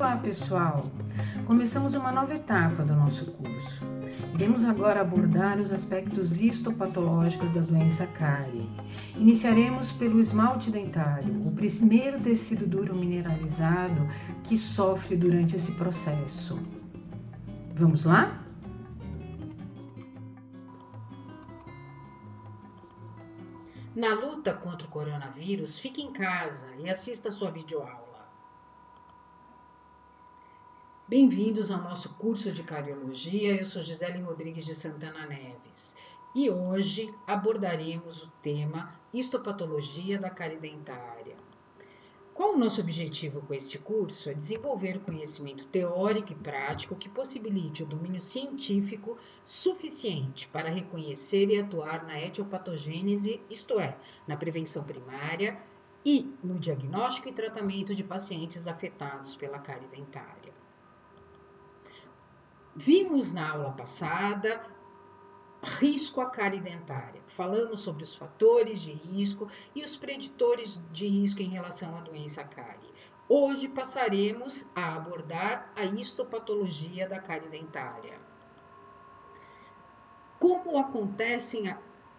Olá pessoal, começamos uma nova etapa do nosso curso. Iremos agora abordar os aspectos histopatológicos da doença cárie. Iniciaremos pelo esmalte dentário, o primeiro tecido duro mineralizado que sofre durante esse processo. Vamos lá? Na luta contra o coronavírus, fique em casa e assista a sua videoaula. Bem-vindos ao nosso curso de Cariologia. Eu sou Gisele Rodrigues de Santana Neves e hoje abordaremos o tema histopatologia da cárie dentária. Qual o nosso objetivo com este curso? É desenvolver o conhecimento teórico e prático que possibilite o domínio científico suficiente para reconhecer e atuar na etiopatogênese, isto é, na prevenção primária e no diagnóstico e tratamento de pacientes afetados pela cárie dentária. Vimos na aula passada risco à cárie dentária. Falamos sobre os fatores de risco e os preditores de risco em relação à doença cárie. Hoje passaremos a abordar a histopatologia da cárie dentária. Como acontece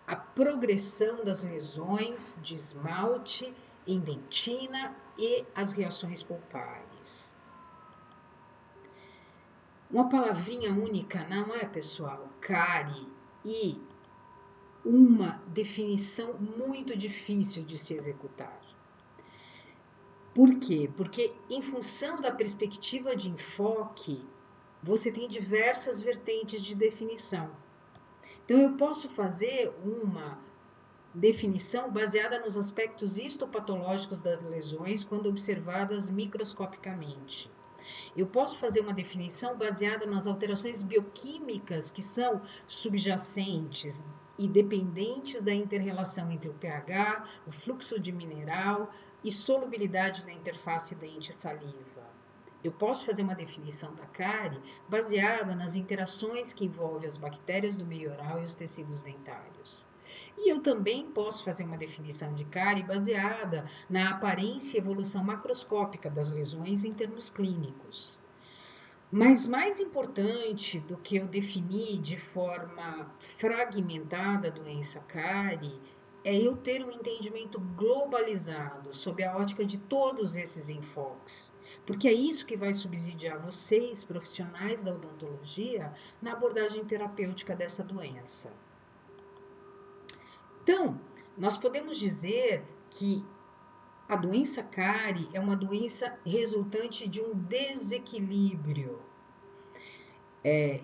a progressão das lesões de esmalte em dentina e as reações pulpares. Uma palavrinha única, não é, pessoal? Cárie e uma definição muito difícil de se executar. Por quê? Porque em função da perspectiva de enfoque, você tem diversas vertentes de definição. Então, eu posso fazer uma definição baseada nos aspectos histopatológicos das lesões quando observadas microscopicamente. Eu posso fazer uma definição baseada nas alterações bioquímicas que são subjacentes e dependentes da inter-relação entre o pH, o fluxo de mineral e solubilidade na interface dente-saliva. Eu posso fazer uma definição da cárie baseada nas interações que envolvem as bactérias do meio oral e os tecidos dentários. E eu também posso fazer uma definição de cárie baseada na aparência e evolução macroscópica das lesões em termos clínicos. Mas mais importante do que eu definir de forma fragmentada a doença cárie é eu ter um entendimento globalizado sob a ótica de todos esses enfoques, porque é isso que vai subsidiar vocês, profissionais da odontologia, na abordagem terapêutica dessa doença. Então, nós podemos dizer que a doença cárie é uma doença resultante de um desequilíbrio.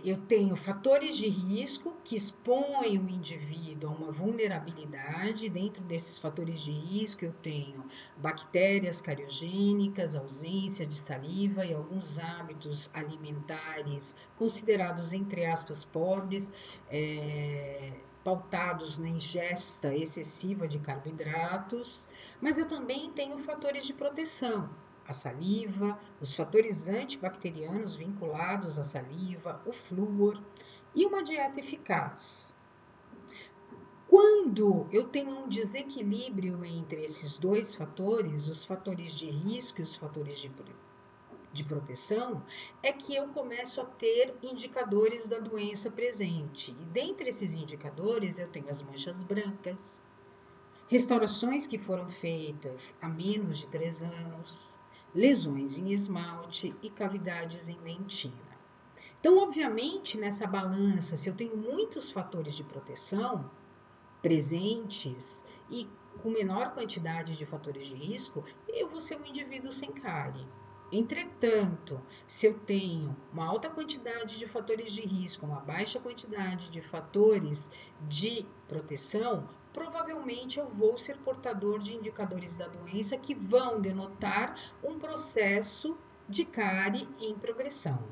Eu tenho fatores de risco que expõem o indivíduo a uma vulnerabilidade. Dentro desses fatores de risco, eu tenho bactérias cariogênicas, ausência de saliva e alguns hábitos alimentares considerados, entre aspas, pobres, pautados na ingesta excessiva de carboidratos, mas eu também tenho fatores de proteção, a saliva, os fatores antibacterianos vinculados à saliva, o flúor e uma dieta eficaz. Quando eu tenho um desequilíbrio entre esses dois fatores, os fatores de risco e os fatores de proteção, é que eu começo a ter indicadores da doença presente. E dentre esses indicadores, eu tenho as manchas brancas, restaurações que foram feitas há menos de 3 anos, lesões em esmalte e cavidades em dentina. Então, obviamente, nessa balança, se eu tenho muitos fatores de proteção presentes e com menor quantidade de fatores de risco, eu vou ser um indivíduo sem cárie. Entretanto, se eu tenho uma alta quantidade de fatores de risco, uma baixa quantidade de fatores de proteção, provavelmente eu vou ser portador de indicadores da doença que vão denotar um processo de cárie em progressão.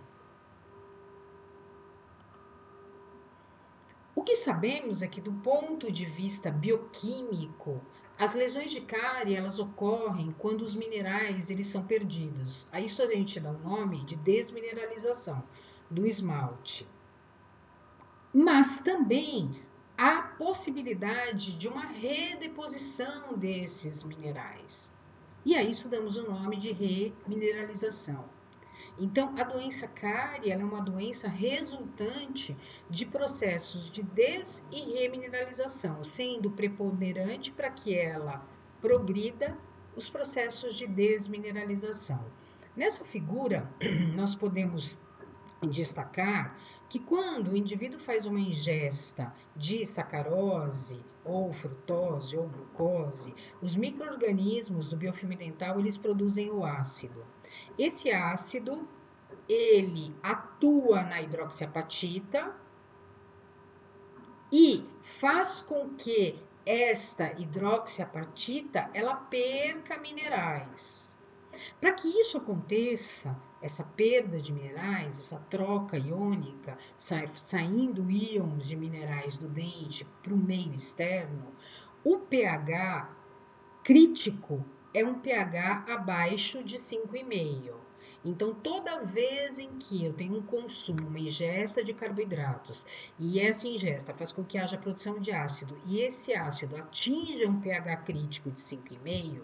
O que sabemos é que, do ponto de vista bioquímico, as lesões de cárie, elas ocorrem quando os minerais eles são perdidos. A isso a gente dá o nome de desmineralização do esmalte. Mas também há possibilidade de uma redeposição desses minerais. E a isso damos o nome de remineralização. Então, a doença cárie ela é uma doença resultante de processos de des- e remineralização, sendo preponderante para que ela progrida os processos de desmineralização. Nessa figura, nós podemos destacar que quando o indivíduo faz uma ingesta de sacarose ou frutose ou glucose, os micro-organismos do biofilme dental eles produzem o ácido. Esse ácido ele atua na hidroxiapatita e faz com que esta hidroxiapatita ela perca minerais. Para que isso aconteça, essa perda de minerais, essa troca iônica, saindo íons de minerais do dente para o meio externo, o pH crítico é um pH abaixo de 5,5. Então, toda vez em que eu tenho um consumo, uma ingesta de carboidratos, e essa ingesta faz com que haja produção de ácido, e esse ácido atinja um pH crítico de 5,5,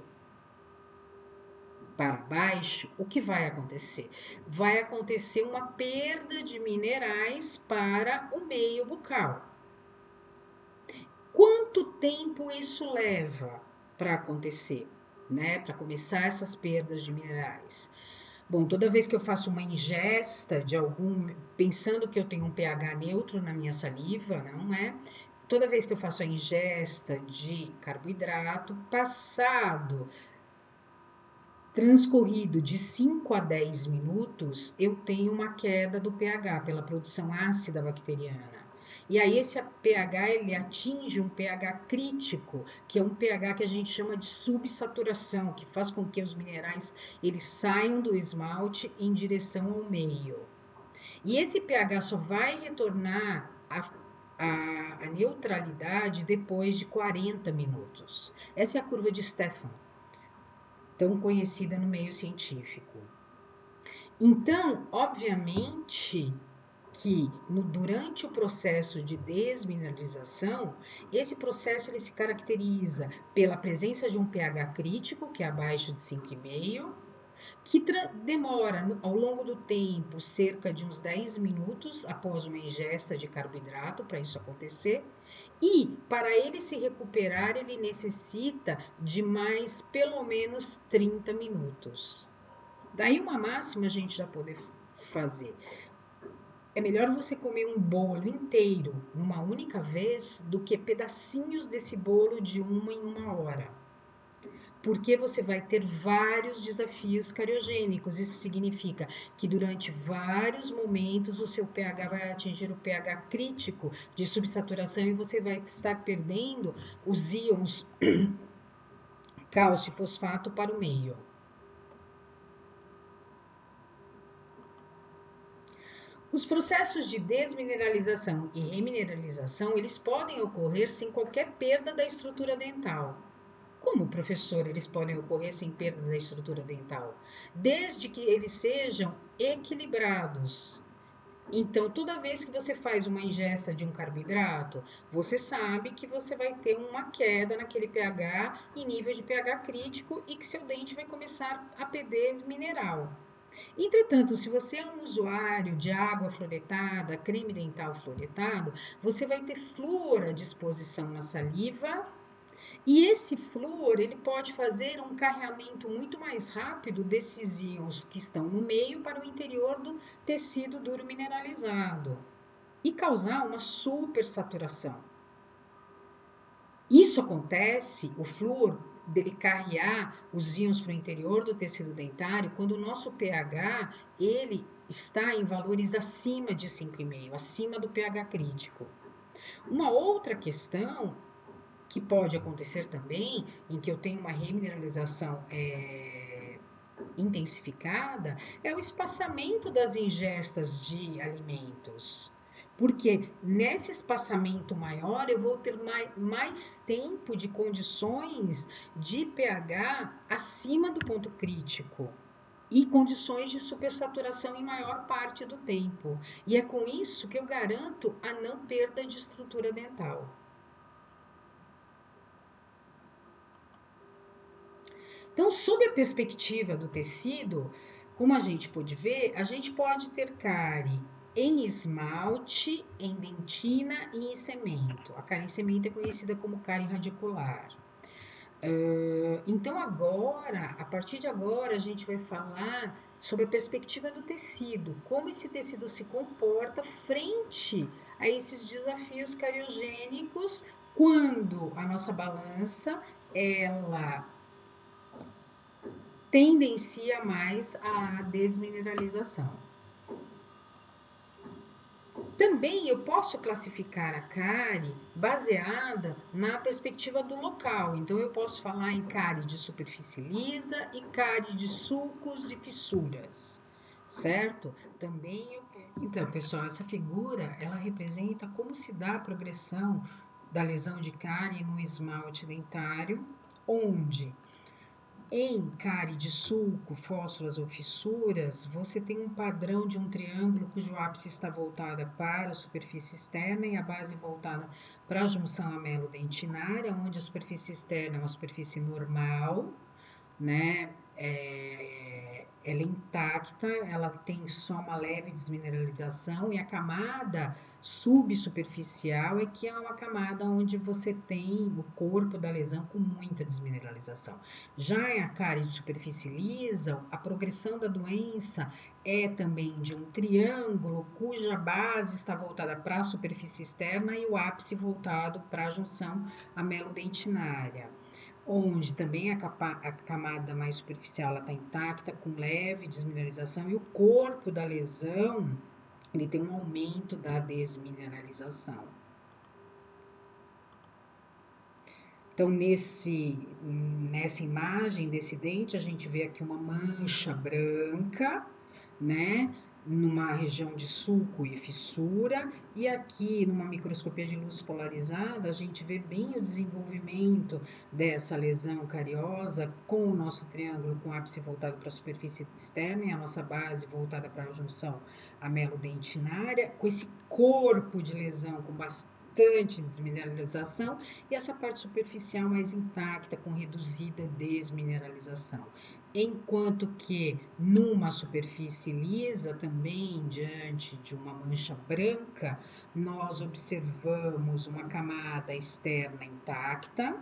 para baixo, o que vai acontecer? Vai acontecer uma perda de minerais para o meio bucal. Quanto tempo isso leva para acontecer, né? Para começar essas perdas de minerais? Bom, toda vez que eu faço uma ingesta de algum, pensando que eu tenho um pH neutro na minha saliva, não é? Toda vez que eu faço a ingesta de carboidrato, transcorrido de 5 a 10 minutos, eu tenho uma queda do pH pela produção ácida bacteriana. E aí esse pH ele atinge um pH crítico, que é um pH que a gente chama de subsaturação, que faz com que os minerais eles saiam do esmalte em direção ao meio. E esse pH só vai retornar a neutralidade depois de 40 minutos. Essa é a curva de Stefan, tão conhecida no meio científico. Então, obviamente que durante o processo de desmineralização, esse processo ele se caracteriza pela presença de um pH crítico, que é abaixo de 5,5, que demora ao longo do tempo cerca de uns 10 minutos após uma ingesta de carboidrato para isso acontecer. E para ele se recuperar, ele necessita de mais pelo menos 30 minutos. Daí uma máxima a gente já pode fazer. É melhor você comer um bolo inteiro numa única vez do que pedacinhos desse bolo de uma em uma hora. Porque você vai ter vários desafios cariogênicos. Isso significa que durante vários momentos o seu pH vai atingir o pH crítico de subsaturação e você vai estar perdendo os íons cálcio e fosfato para o meio. Os processos de desmineralização e remineralização, eles podem ocorrer sem qualquer perda da estrutura dental. Como, professor, eles podem ocorrer sem perda da estrutura dental? Desde que eles sejam equilibrados. Então, toda vez que você faz uma ingesta de um carboidrato, você sabe que você vai ter uma queda naquele pH em nível de pH crítico e que seu dente vai começar a perder mineral. Entretanto, se você é um usuário de água fluoretada, creme dental fluoretado, você vai ter flúor à disposição na saliva e esse flúor ele pode fazer um carreamento muito mais rápido desses íons que estão no meio para o interior do tecido duro mineralizado e causar uma supersaturação. Isso acontece, o flúor dele carrear os íons para o interior do tecido dentário, quando o nosso pH ele está em valores acima de 5,5, acima do pH crítico. Uma outra questão que pode acontecer também, em que eu tenho uma remineralização intensificada, é o espaçamento das ingestas de alimentos. Porque nesse espaçamento maior eu vou ter mais tempo de condições de pH acima do ponto crítico e condições de supersaturação em maior parte do tempo. E é com isso que eu garanto a não perda de estrutura dental. Então, sob a perspectiva do tecido, Como a gente pode ver, a gente pode ter cárie em esmalte, em dentina e em cemento. A cárie em cemento é conhecida como cárie radicular. Então agora, a partir de agora, a gente vai falar sobre a perspectiva do tecido, como esse tecido se comporta frente a esses desafios cariogênicos quando a nossa balança ela tendencia mais à desmineralização. Também eu posso classificar a cárie baseada na perspectiva do local. Então, eu posso falar em cárie de superfície lisa e cárie de sulcos e fissuras, certo? Também eu... Então, pessoal, essa figura, ela representa como se dá a progressão da lesão de cárie no esmalte dentário, onde em cárie de sulco, fóssulas ou fissuras, você tem um padrão de um triângulo cujo ápice está voltada para a superfície externa e a base voltada para a junção amelo-dentinária, onde a superfície externa é uma superfície normal, né? Ela é intacta, ela tem só uma leve desmineralização e a camada subsuperficial é que é uma camada onde você tem o corpo da lesão com muita desmineralização. Já em a cárie de superfície lisa, a progressão da doença é também de um triângulo cuja base está voltada para a superfície externa e o ápice voltado para a junção amelo-dentinária, onde também a camada mais superficial está intacta, com leve desmineralização, e o corpo da lesão ele tem um aumento da desmineralização. Então, nessa imagem desse dente, a gente vê aqui uma mancha branca, né? Numa região de sulco e fissura, e aqui numa microscopia de luz polarizada, a gente vê bem o desenvolvimento dessa lesão cariosa com o nosso triângulo com ápice voltado para a superfície externa e a nossa base voltada para a junção amelo-dentinária, com esse corpo de lesão com bastante desmineralização e essa parte superficial mais intacta com reduzida desmineralização. Enquanto que numa superfície lisa, também diante de uma mancha branca, nós observamos uma camada externa intacta,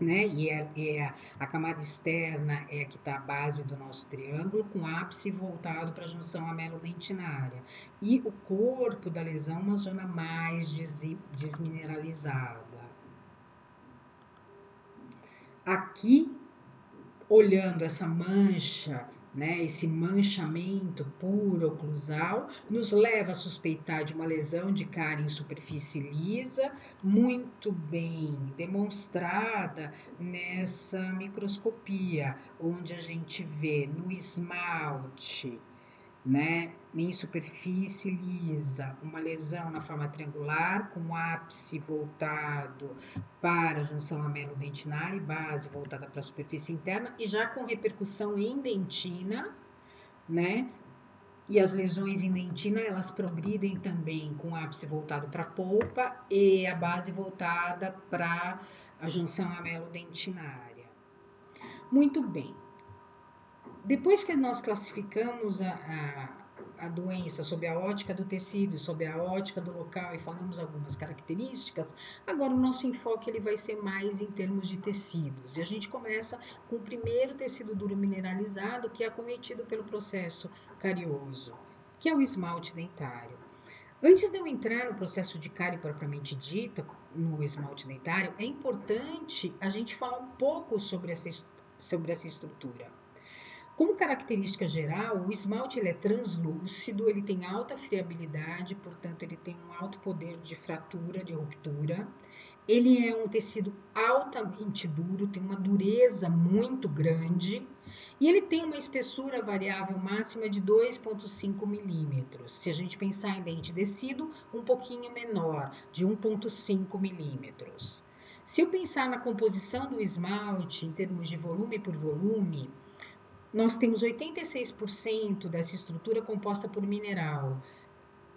né? A camada externa é a que está à base do nosso triângulo, com ápice voltado para a junção amelo-dentinária. E o corpo da lesão, uma zona mais desmineralizada. Aqui, olhando essa mancha, né, esse manchamento puro-oclusal, nos leva a suspeitar de uma lesão de cárie em superfície lisa, muito bem demonstrada nessa microscopia, onde a gente vê no esmalte, né, em superfície lisa, uma lesão na forma triangular, com ápice voltado para a junção amelo-dentinária e base voltada para a superfície interna, e já com repercussão em dentina, né? E as lesões em dentina, elas progridem também com ápice voltado para a polpa e a base voltada para a junção amelo-dentinária. Muito bem. Depois que nós classificamos a doença sob a ótica do tecido, sob a ótica do local e falamos algumas características, agora o nosso enfoque ele vai ser mais em termos de tecidos. E a gente começa com o primeiro tecido duro mineralizado, que é acometido pelo processo carioso, que é o esmalte dentário. Antes de eu entrar no processo de cárie propriamente dita, no esmalte dentário, é importante a gente falar um pouco sobre essa estrutura. Como característica geral, o esmalte ele é translúcido, ele tem alta friabilidade, portanto, ele tem um alto poder de fratura, de ruptura. Ele é um tecido altamente duro, tem uma dureza muito grande e ele tem uma espessura variável máxima de 2,5 milímetros. Se a gente pensar em dente tecido, um pouquinho menor, de 1,5 milímetros. Se eu pensar na composição do esmalte em termos de volume por volume, nós temos 86% dessa estrutura composta por mineral.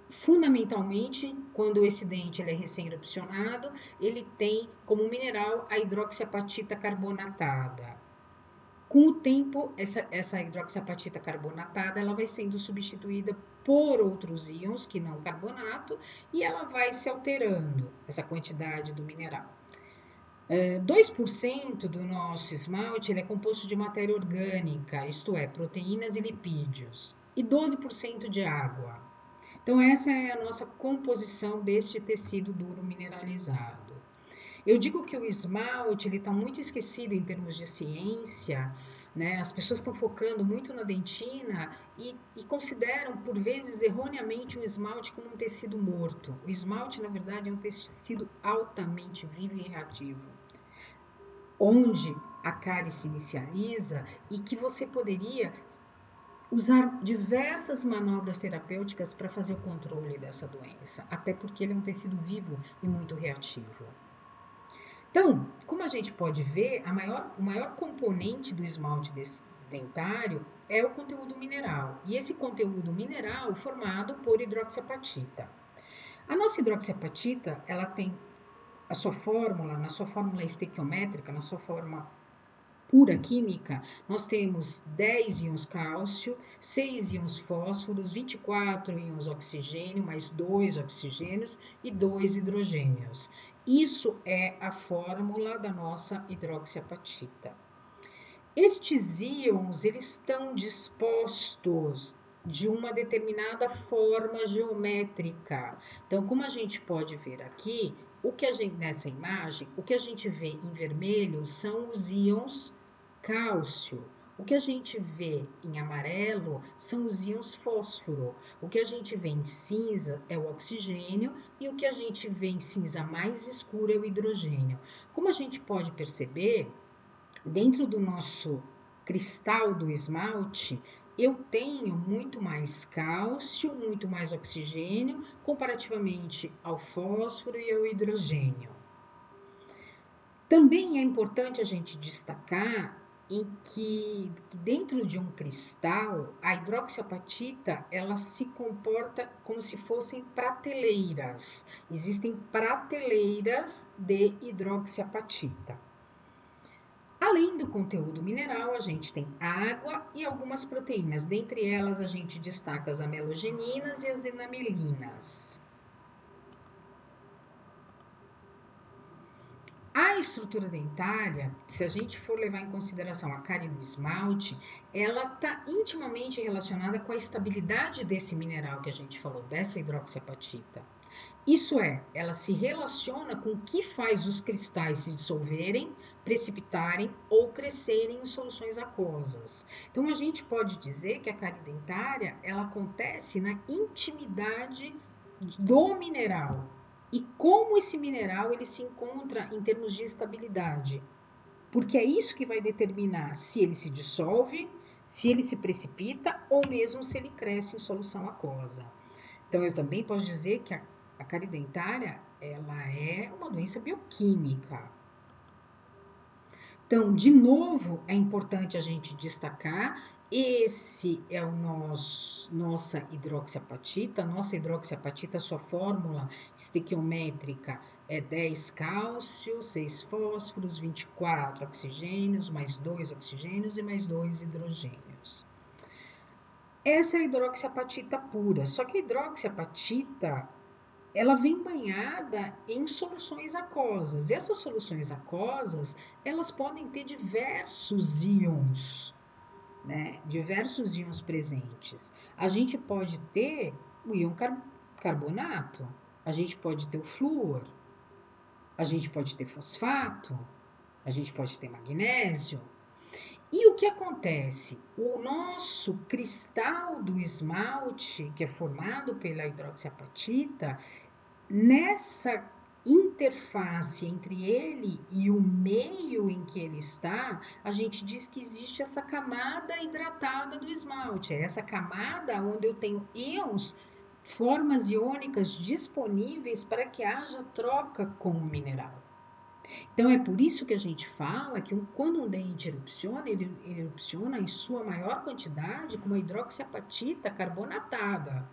Fundamentalmente, quando esse dente ele é recém-erupcionado, ele tem como mineral a hidroxiapatita carbonatada. Com o tempo, essa hidroxiapatita carbonatada, ela vai sendo substituída por outros íons, que não carbonato, e ela vai se alterando, essa quantidade do mineral. 2% do nosso esmalte ele é composto de matéria orgânica, isto é, proteínas e lipídios, e 12% de água. Então, essa é a nossa composição deste tecido duro mineralizado. Eu digo que o esmalte está muito esquecido em termos de ciência, né? As pessoas estão focando muito na dentina e consideram, por vezes, erroneamente, o esmalte como um tecido morto. O esmalte, na verdade, é um tecido altamente vivo e reativo, onde a cárie se inicializa e que você poderia usar diversas manobras terapêuticas para fazer o controle dessa doença, até porque ele é um tecido vivo e muito reativo. Então, como a gente pode ver, o maior componente do esmalte dentário é o conteúdo mineral, e esse conteúdo mineral formado por hidroxiapatita. A nossa hidroxiapatita, ela tem a sua fórmula, na sua fórmula estequiométrica, na sua forma pura química, nós temos 10 íons cálcio, 6 íons fósforos, 24 íons oxigênio, mais 2 oxigênios e 2 hidrogênios. Isso é a fórmula da nossa hidroxiapatita. Estes íons, eles estão dispostos de uma determinada forma geométrica. Então, como a gente pode ver aqui, nessa imagem, o que a gente vê em vermelho são os íons cálcio. O que a gente vê em amarelo são os íons fósforo. O que a gente vê em cinza é o oxigênio e o que a gente vê em cinza mais escuro é o hidrogênio. Como a gente pode perceber, dentro do nosso cristal do esmalte, eu tenho muito mais cálcio, muito mais oxigênio, comparativamente ao fósforo e ao hidrogênio. Também é importante a gente destacar em que dentro de um cristal, a hidroxiapatita, ela se comporta como se fossem prateleiras. Existem prateleiras de hidroxiapatita. Além do conteúdo mineral, a gente tem água e algumas proteínas. Dentre elas, a gente destaca as amelogeninas e as enamelinas. A estrutura dentária, se a gente for levar em consideração a cárie do esmalte, ela está intimamente relacionada com a estabilidade desse mineral que a gente falou, dessa hidroxiapatita. Isso é, ela se relaciona com o que faz os cristais se dissolverem, precipitarem ou crescerem em soluções aquosas. Então, a gente pode dizer que a cárie dentária, ela acontece na intimidade do mineral. E como esse mineral ele se encontra em termos de estabilidade. Porque é isso que vai determinar se ele se dissolve, se ele se precipita ou mesmo se ele cresce em solução aquosa. Então, eu também posso dizer que a cárie dentária, ela é uma doença bioquímica. Então, de novo, é importante a gente destacar, esse é o nossa hidroxiapatita. Nossa hidroxiapatita, sua fórmula estequiométrica é 10 cálcio, 6 fósforos, 24 oxigênios, mais 2 oxigênios e mais 2 hidrogênios. Essa é a hidroxiapatita pura, só que a hidroxiapatita, ela vem banhada em soluções aquosas. E essas soluções aquosas, elas podem ter diversos íons, né? Diversos íons presentes. A gente pode ter o íon carbonato, a gente pode ter o flúor, a gente pode ter fosfato, a gente pode ter magnésio. E o que acontece? O nosso cristal do esmalte, que é formado pela hidroxiapatita, nessa interface entre ele e o meio em que ele está, a gente diz que existe essa camada hidratada do esmalte. É essa camada onde eu tenho íons, formas iônicas disponíveis para que haja troca com o mineral. Então, é por isso que a gente fala que quando um dente erupciona, ele erupciona em sua maior quantidade com uma hidroxiapatita carbonatada.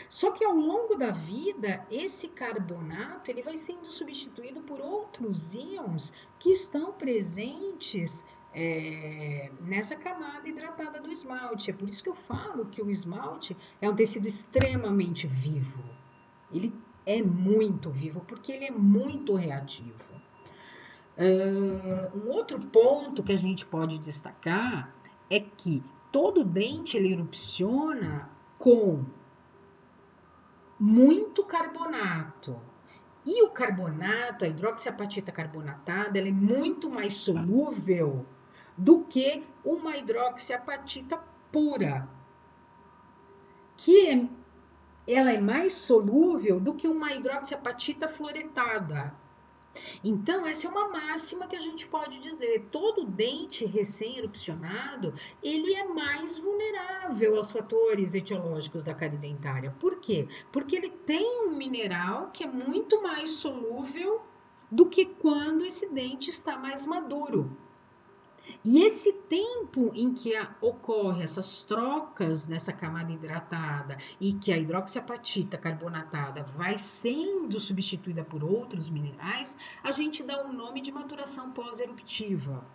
Só que ao longo da vida, esse carbonato ele vai sendo substituído por outros íons que estão presentes nessa camada hidratada do esmalte. É por isso que eu falo que o esmalte é um tecido extremamente vivo. Ele é muito vivo, porque ele é muito reativo. Um outro ponto que a gente pode destacar é que todo dente ele erupciona com muito carbonato. E o carbonato, a hidroxiapatita carbonatada, ela é muito mais solúvel do que uma hidroxiapatita pura, ela é mais solúvel do que uma hidroxiapatita fluoretada. Então, essa é uma máxima que a gente pode dizer. Todo dente recém-erupcionado, ele é mais vulnerável aos fatores etiológicos da cárie dentária. Por quê? Porque ele tem um mineral que é muito mais solúvel do que quando esse dente está mais maduro. E esse tempo em que ocorre essas trocas nessa camada hidratada e que a hidroxiapatita carbonatada vai sendo substituída por outros minerais, a gente dá o nome de maturação pós-eruptiva.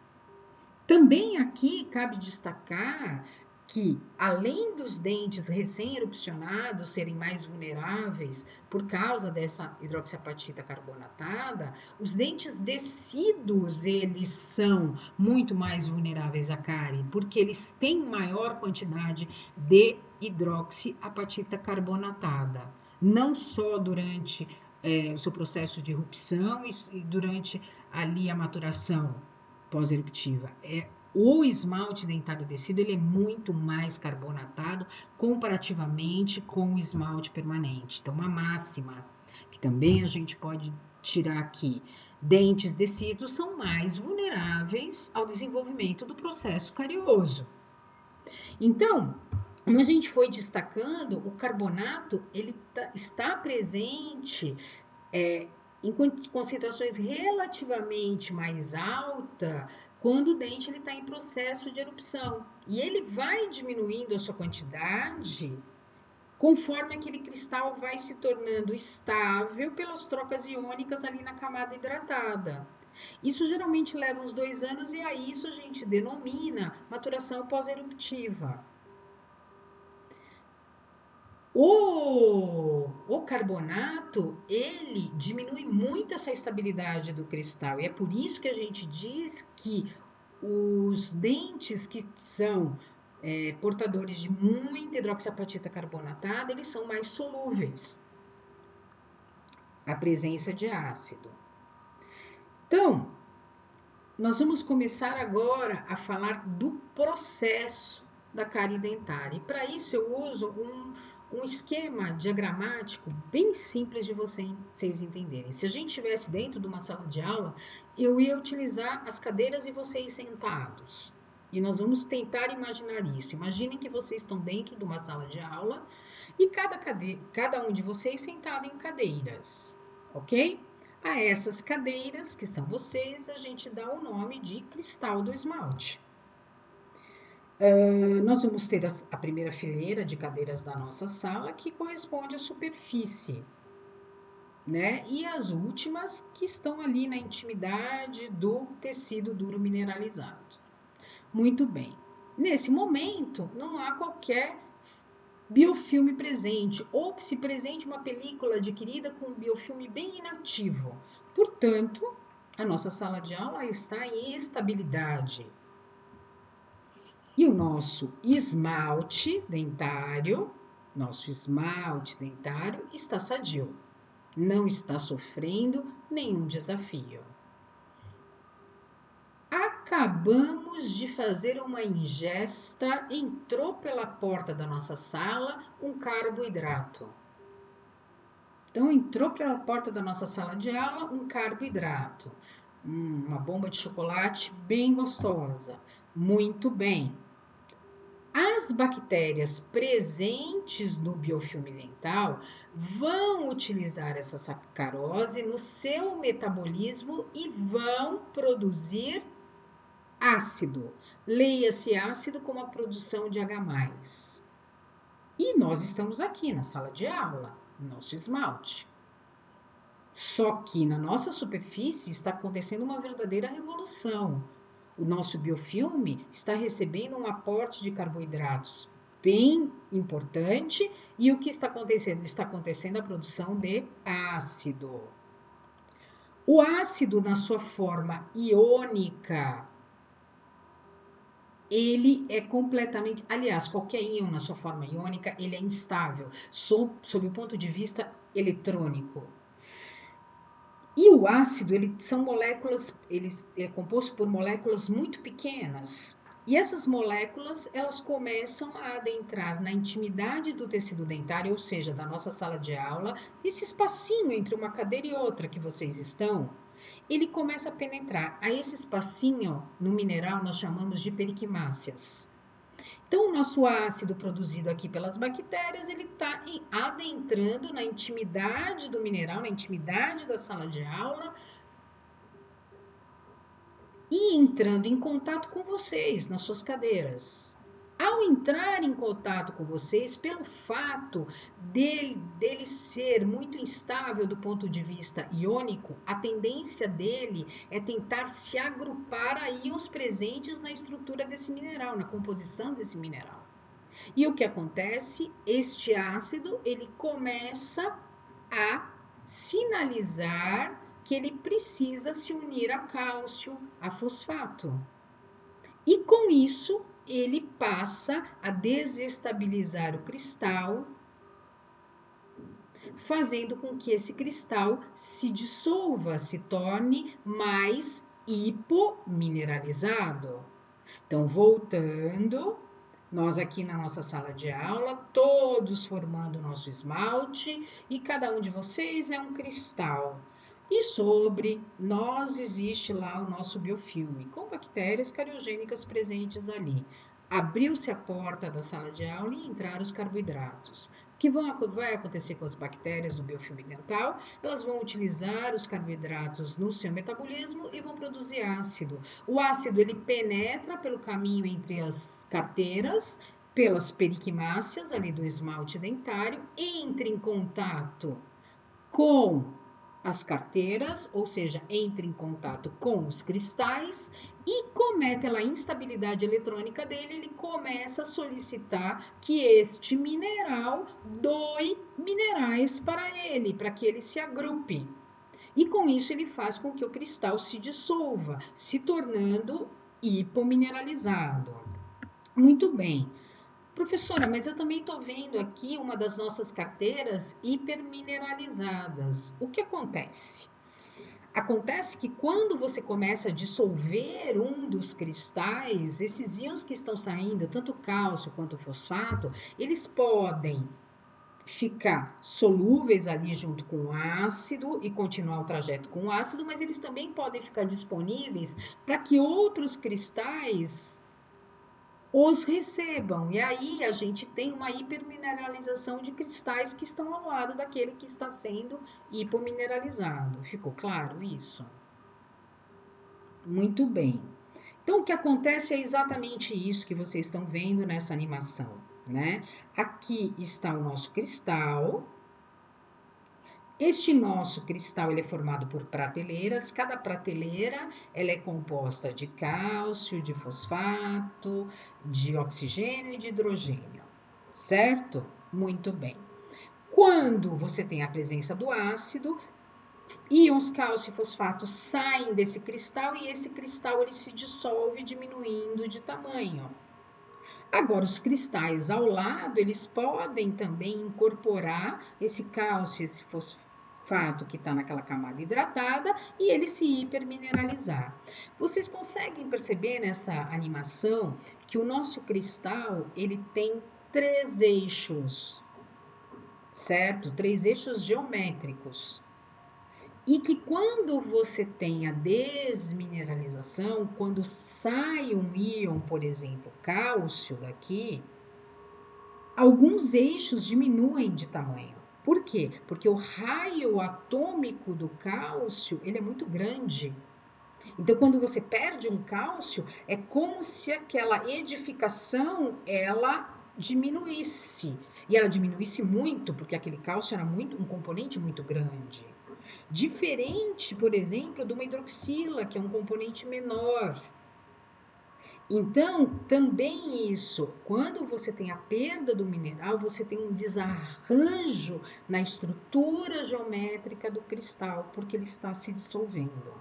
Também aqui cabe destacar que, além dos dentes recém-erupcionados serem mais vulneráveis por causa dessa hidroxiapatita carbonatada, os dentes descidos, eles são muito mais vulneráveis à cárie, porque eles têm maior quantidade de hidroxiapatita carbonatada, não só durante o seu processo de erupção e durante ali a maturação pós-eruptiva. O esmalte dentário descido ele é muito mais carbonatado comparativamente com o esmalte permanente. Então, uma máxima que também a gente pode tirar aqui: dentes descidos são mais vulneráveis ao desenvolvimento do processo carioso. Então, como a gente foi destacando, o carbonato ele está presente em concentrações relativamente mais altas quando o dente está em processo de erupção. E ele vai diminuindo a sua quantidade conforme aquele cristal vai se tornando estável pelas trocas iônicas ali na camada hidratada. Isso geralmente leva uns 2 anos e a isso a gente denomina maturação pós-eruptiva. O carbonato, ele diminui muito essa estabilidade do cristal, e é por isso que a gente diz que os dentes que são portadores de muita hidroxiapatita carbonatada, eles são mais solúveis à presença de ácido. Então, nós vamos começar agora a falar do processo da cárie dentária, e para isso eu uso um esquema diagramático bem simples de vocês entenderem. Se a gente estivesse dentro de uma sala de aula, eu ia utilizar as cadeiras e vocês sentados. E nós vamos tentar imaginar isso. Imaginem que vocês estão dentro de uma sala de aula e cada um de vocês sentado em cadeiras, ok? A essas cadeiras, que são vocês, a gente dá o nome de cristal do esmalte. Nós vamos ter a primeira fileira de cadeiras da nossa sala, que corresponde à superfície, né? E as últimas que estão ali na intimidade do tecido duro mineralizado. Muito bem. Nesse momento, não há qualquer biofilme presente, ou se presente uma película adquirida com um biofilme bem inativo. Portanto, a nossa sala de aula está em estabilidade. E o nosso esmalte dentário está sadio, não está sofrendo nenhum desafio. Acabamos de fazer uma ingesta, entrou pela porta da nossa sala um carboidrato. Então, entrou pela porta da nossa sala de aula um carboidrato. Uma bomba de chocolate bem gostosa. Muito bem. As bactérias presentes no biofilme dental vão utilizar essa sacarose no seu metabolismo e vão produzir ácido. Leia-se ácido como a produção de H+. E nós estamos aqui na sala de aula, nosso esmalte. Só que na nossa superfície está acontecendo uma verdadeira revolução. O nosso biofilme está recebendo um aporte de carboidratos bem importante e o que está acontecendo? Está acontecendo a produção de ácido. O ácido, na sua forma iônica, ele é completamente, aliás, qualquer íon na sua forma iônica, ele é instável, sob o ponto de vista eletrônico. E o ácido, ele é composto por moléculas muito pequenas. E essas moléculas, elas começam a adentrar na intimidade do tecido dentário, ou seja, da nossa sala de aula, esse espacinho entre uma cadeira e outra que vocês estão, ele começa a penetrar. A esse espacinho, no mineral, nós chamamos de periquimáceas. Então, o nosso ácido produzido aqui pelas bactérias, ele está adentrando na intimidade do mineral, na intimidade da sala de aula e entrando em contato com vocês nas suas cadeiras. Ao entrar em contato com vocês, pelo fato dele ser muito instável do ponto de vista iônico, a tendência dele é tentar se agrupar a íons presentes na estrutura desse mineral, na composição desse mineral. E o que acontece? Este ácido, ele começa a sinalizar que ele precisa se unir a cálcio, a fosfato. E com isso, ele passa a desestabilizar o cristal, fazendo com que esse cristal se dissolva, se torne mais hipomineralizado. Então, voltando, nós aqui na nossa sala de aula, todos formando o nosso esmalte, e cada um de vocês é um cristal. E sobre nós existe lá o nosso biofilme, com bactérias cariogênicas presentes ali. Abriu-se a porta da sala de aula e entraram os carboidratos. O que vai acontecer com as bactérias do biofilme dental? Elas vão utilizar os carboidratos no seu metabolismo e vão produzir ácido. O ácido, ele penetra pelo caminho entre as carteiras, pelas periquimáceas ali do esmalte dentário, entra em contato com as carteiras, ou seja, entra em contato com os cristais e comete pela instabilidade eletrônica dele, ele começa a solicitar que este mineral doe minerais para ele, para que ele se agrupe. E com isso ele faz com que o cristal se dissolva, se tornando hipomineralizado. Muito bem. Professora, mas eu também estou vendo aqui uma das nossas carteiras hipermineralizadas. O que acontece? Acontece que quando você começa a dissolver um dos cristais, esses íons que estão saindo, tanto cálcio quanto fosfato, eles podem ficar solúveis ali junto com o ácido e continuar o trajeto com o ácido, mas eles também podem ficar disponíveis para que outros cristais os recebam. E aí a gente tem uma hipermineralização de cristais que estão ao lado daquele que está sendo hipomineralizado. Ficou claro isso? Muito bem. Então, o que acontece é exatamente isso que vocês estão vendo nessa animação, né? Aqui está o nosso cristal. Este nosso cristal ele é formado por prateleiras. Cada prateleira ela é composta de cálcio, de fosfato, de oxigênio e de hidrogênio, certo? Muito bem. Quando você tem a presença do ácido, íons cálcio e fosfato saem desse cristal e esse cristal ele se dissolve diminuindo de tamanho. Agora, os cristais ao lado, eles podem também incorporar esse cálcio, esse fosfato que está naquela camada hidratada e ele se hipermineralizar. Vocês conseguem perceber nessa animação que o nosso cristal, ele tem 3 eixos, certo? 3 eixos geométricos. E que quando você tem a desmineralização, quando sai um íon, por exemplo, cálcio daqui, alguns eixos diminuem de tamanho. Por quê? Porque o raio atômico do cálcio, ele é muito grande. Então, quando você perde um cálcio, é como se aquela edificação, ela diminuísse. E ela diminuísse muito, porque aquele cálcio era um componente muito grande. Diferente, por exemplo, de uma hidroxila, que é um componente menor. Então, também isso, quando você tem a perda do mineral, você tem um desarranjo na estrutura geométrica do cristal, porque ele está se dissolvendo.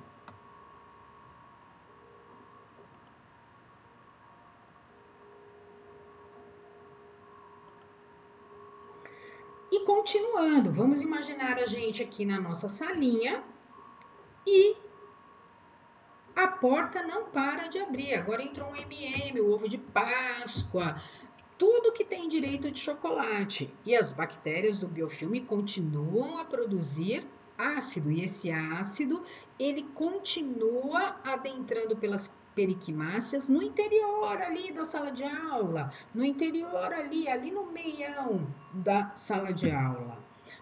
E continuando, vamos imaginar a gente aqui na nossa salinha e a porta não para de abrir. Agora entrou um M&M, o ovo de Páscoa, tudo que tem direito de chocolate. E as bactérias do biofilme continuam a produzir ácido. E esse ácido, ele continua adentrando pelas periquimáceas no interior ali da sala de aula, no interior ali no meião da sala de aula.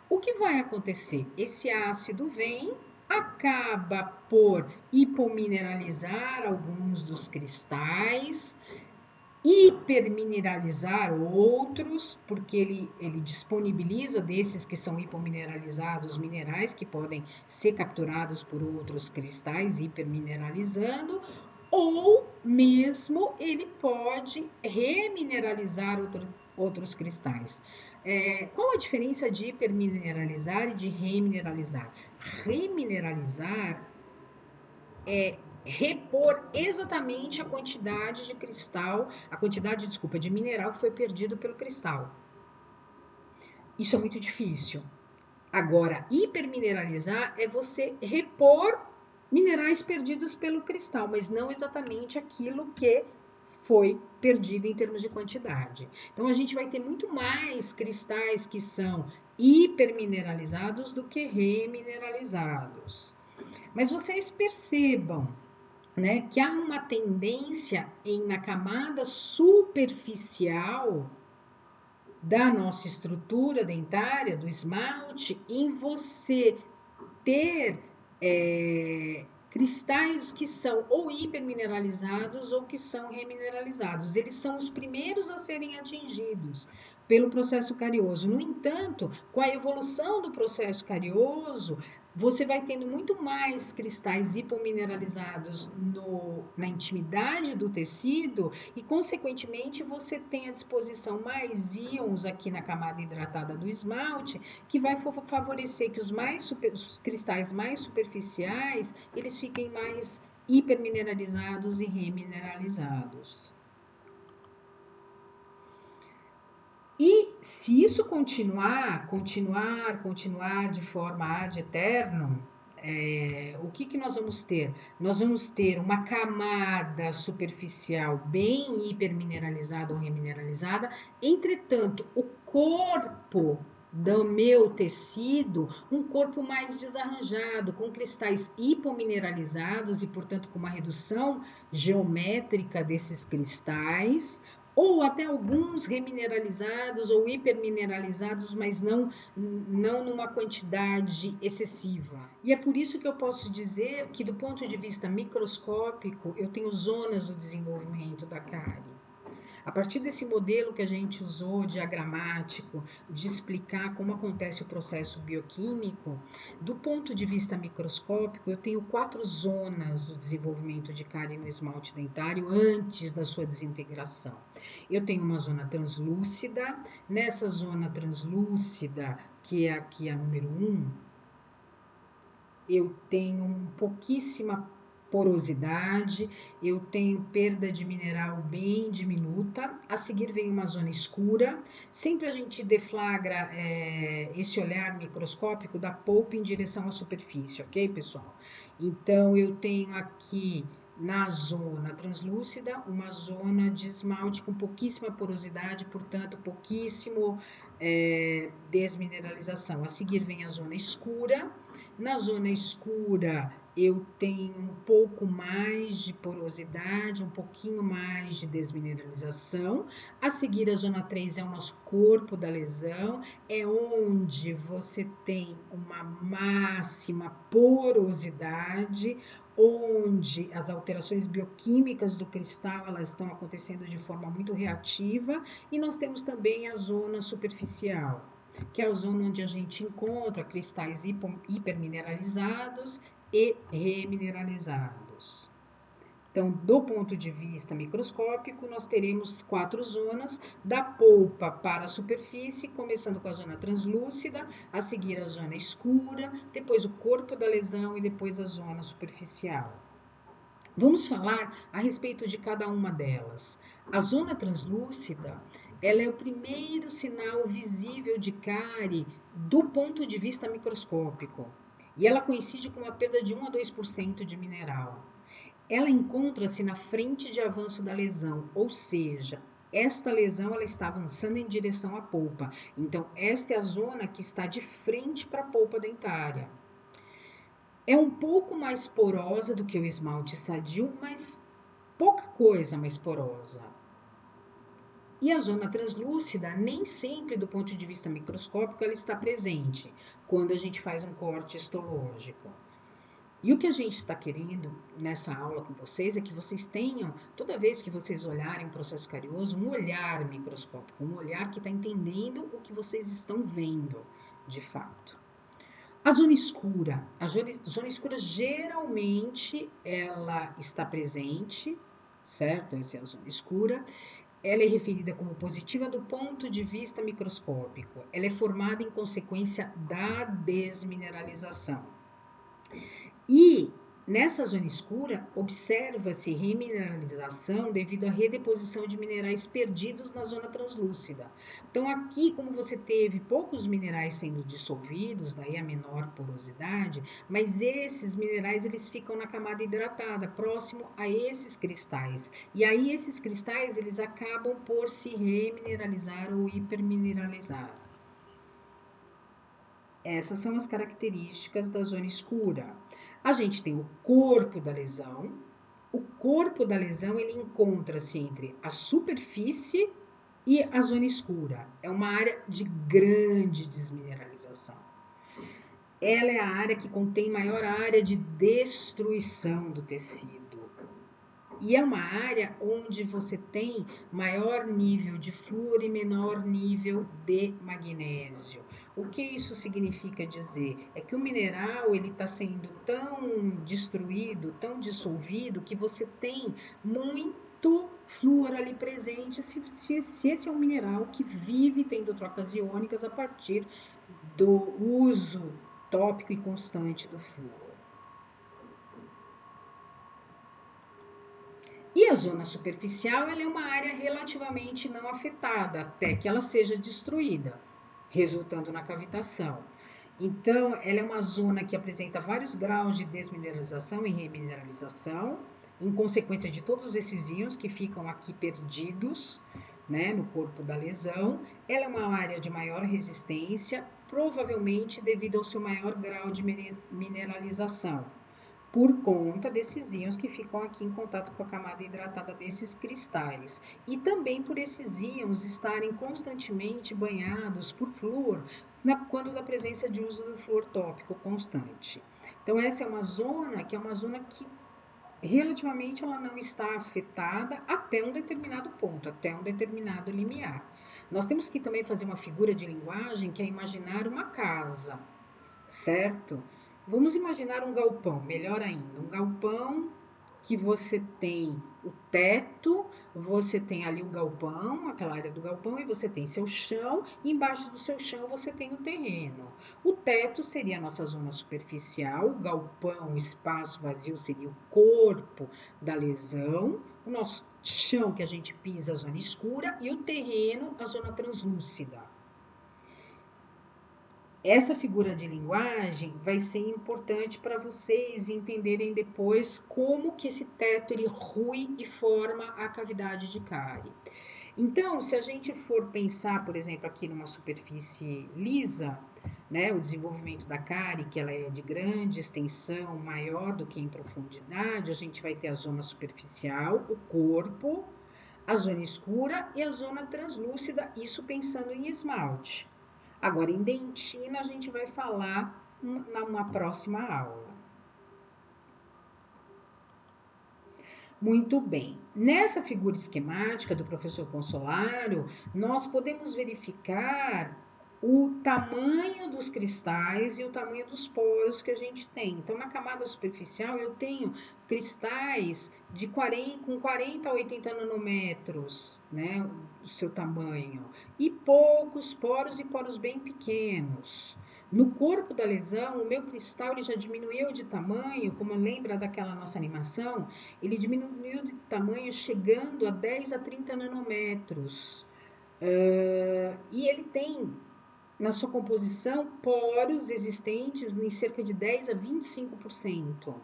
O que vai acontecer? Esse ácido vem, acaba por hipomineralizar alguns dos cristais, hipermineralizar outros, porque ele disponibiliza desses que são hipomineralizados minerais que podem ser capturados por outros cristais hipermineralizando, ou mesmo ele pode remineralizar outros cristais. Qual a diferença de hipermineralizar e de remineralizar? Remineralizar é repor exatamente a quantidade de cristal, de mineral que foi perdido pelo cristal. Isso é muito difícil. Agora, hipermineralizar é você repor minerais perdidos pelo cristal, mas não exatamente aquilo que foi perdido em termos de quantidade. Então, a gente vai ter muito mais cristais que são hipermineralizados do que remineralizados. Mas vocês percebam, né, que há uma tendência na camada superficial da nossa estrutura dentária, do esmalte, em você ter cristais que são ou hipermineralizados ou que são remineralizados. Eles são os primeiros a serem atingidos pelo processo carioso. No entanto, com a evolução do processo carioso, você vai tendo muito mais cristais hipomineralizados na intimidade do tecido e, consequentemente, você tem à disposição mais íons aqui na camada hidratada do esmalte, que vai favorecer que os cristais mais superficiais, eles fiquem mais hipermineralizados e remineralizados. E se isso continuar de forma ad eternum, o que nós vamos ter? Nós vamos ter uma camada superficial bem hipermineralizada ou remineralizada, entretanto, o corpo do meu tecido, um corpo mais desarranjado, com cristais hipomineralizados e, portanto, com uma redução geométrica desses cristais, ou até alguns remineralizados ou hipermineralizados, mas não numa quantidade excessiva. E é por isso que eu posso dizer que, do ponto de vista microscópico, eu tenho zonas do desenvolvimento da cárie. A partir desse modelo que a gente usou diagramático, de explicar como acontece o processo bioquímico, do ponto de vista microscópico, eu tenho 4 zonas do desenvolvimento de cárie no esmalte dentário antes da sua desintegração. Eu tenho uma zona translúcida, nessa zona translúcida, que é aqui a número 1, eu tenho pouquíssima porosidade, eu tenho perda de mineral bem diminuta. A seguir vem uma zona escura. Sempre a gente deflagra esse olhar microscópico da polpa em direção à superfície, ok, pessoal? Então, eu tenho aqui na zona translúcida uma zona de esmalte com pouquíssima porosidade, portanto, pouquíssimo desmineralização. A seguir vem a zona escura. Na zona escura, eu tenho um pouco mais de porosidade, um pouquinho mais de desmineralização. A seguir, a zona 3 é o nosso corpo da lesão, é onde você tem uma máxima porosidade, onde as alterações bioquímicas do cristal elas estão acontecendo de forma muito reativa, e nós temos também a zona superficial, que é a zona onde a gente encontra cristais hipermineralizados e remineralizados. Então, do ponto de vista microscópico, nós teremos 4 zonas, da polpa para a superfície, começando com a zona translúcida, a seguir a zona escura, depois o corpo da lesão e depois a zona superficial. Vamos falar a respeito de cada uma delas. A zona translúcida, ela é o primeiro sinal visível de cárie do ponto de vista microscópico, e ela coincide com uma perda de 1 a 2% de mineral. Ela encontra-se na frente de avanço da lesão, ou seja, esta lesão ela está avançando em direção à polpa. Então, esta é a zona que está de frente para a polpa dentária. É um pouco mais porosa do que o esmalte sadio, mas pouca coisa mais porosa. E a zona translúcida, nem sempre do ponto de vista microscópico, ela está presente quando a gente faz um corte histológico. E o que a gente está querendo nessa aula com vocês é que vocês tenham, toda vez que vocês olharem o processo carioso, um olhar microscópico, um olhar que está entendendo o que vocês estão vendo, de fato. A zona escura geralmente ela está presente, certo? Essa é a zona escura. Ela é referida como positiva do ponto de vista microscópico. Ela é formada em consequência da desmineralização. E nessa zona escura, observa-se remineralização devido à redeposição de minerais perdidos na zona translúcida. Então, aqui, como você teve poucos minerais sendo dissolvidos, daí a menor porosidade, mas esses minerais eles ficam na camada hidratada, próximo a esses cristais. E aí, esses cristais eles acabam por se remineralizar ou hipermineralizar. Essas são as características da zona escura. A gente tem o corpo da lesão. O corpo da lesão ele encontra-se entre a superfície e a zona escura. É uma área de grande desmineralização. Ela é a área que contém maior área de destruição do tecido. E é uma área onde você tem maior nível de flúor e menor nível de magnésio. O que isso significa dizer? É que o mineral ele está sendo tão destruído, tão dissolvido, que você tem muito flúor ali presente, se esse é um mineral que vive tendo trocas iônicas a partir do uso tópico e constante do flúor. E a zona superficial ela é uma área relativamente não afetada, até que ela seja destruída, resultando na cavitação. Então, ela é uma zona que apresenta vários graus de desmineralização e remineralização, em consequência de todos esses íons que ficam aqui perdidos, né, no corpo da lesão. Ela é uma área de maior resistência, provavelmente devido ao seu maior grau de mineralização, por conta desses íons que ficam aqui em contato com a camada hidratada desses cristais. E também por esses íons estarem constantemente banhados por flúor, quando da presença de uso do flúor tópico constante. Então, essa é uma zona que relativamente ela não está afetada até um determinado ponto, até um determinado limiar. Nós temos que também fazer uma figura de linguagem que é imaginar uma casa, certo? Vamos imaginar um galpão, melhor ainda, um galpão que você tem o teto, você tem ali o galpão, aquela área do galpão, e você tem seu chão, e embaixo do seu chão você tem o terreno. O teto seria a nossa zona superficial, o galpão, o espaço vazio seria o corpo da lesão, o nosso chão que a gente pisa, a zona escura, e o terreno, a zona translúcida. Essa figura de linguagem vai ser importante para vocês entenderem depois como que esse teto ele rui e forma a cavidade de cárie. Então, se a gente for pensar, por exemplo, aqui numa superfície lisa, né, o desenvolvimento da cárie, que ela é de grande extensão, maior do que em profundidade, a gente vai ter a zona superficial, o corpo, a zona escura e a zona translúcida, isso pensando em esmalte. Agora, em dentina, a gente vai falar numa próxima aula. Muito bem. Nessa figura esquemática do professor Consolaro, nós podemos verificar o tamanho dos cristais e o tamanho dos poros que a gente tem. Então, na camada superficial, eu tenho cristais com 40 a 80 nanômetros, né, o seu tamanho, e poucos poros e poros bem pequenos. No corpo da lesão, o meu cristal ele já diminuiu de tamanho, como lembra daquela nossa animação, ele diminuiu de tamanho chegando a 10 a 30 nanômetros. E ele tem na sua composição poros existentes em cerca de 10 a 25%.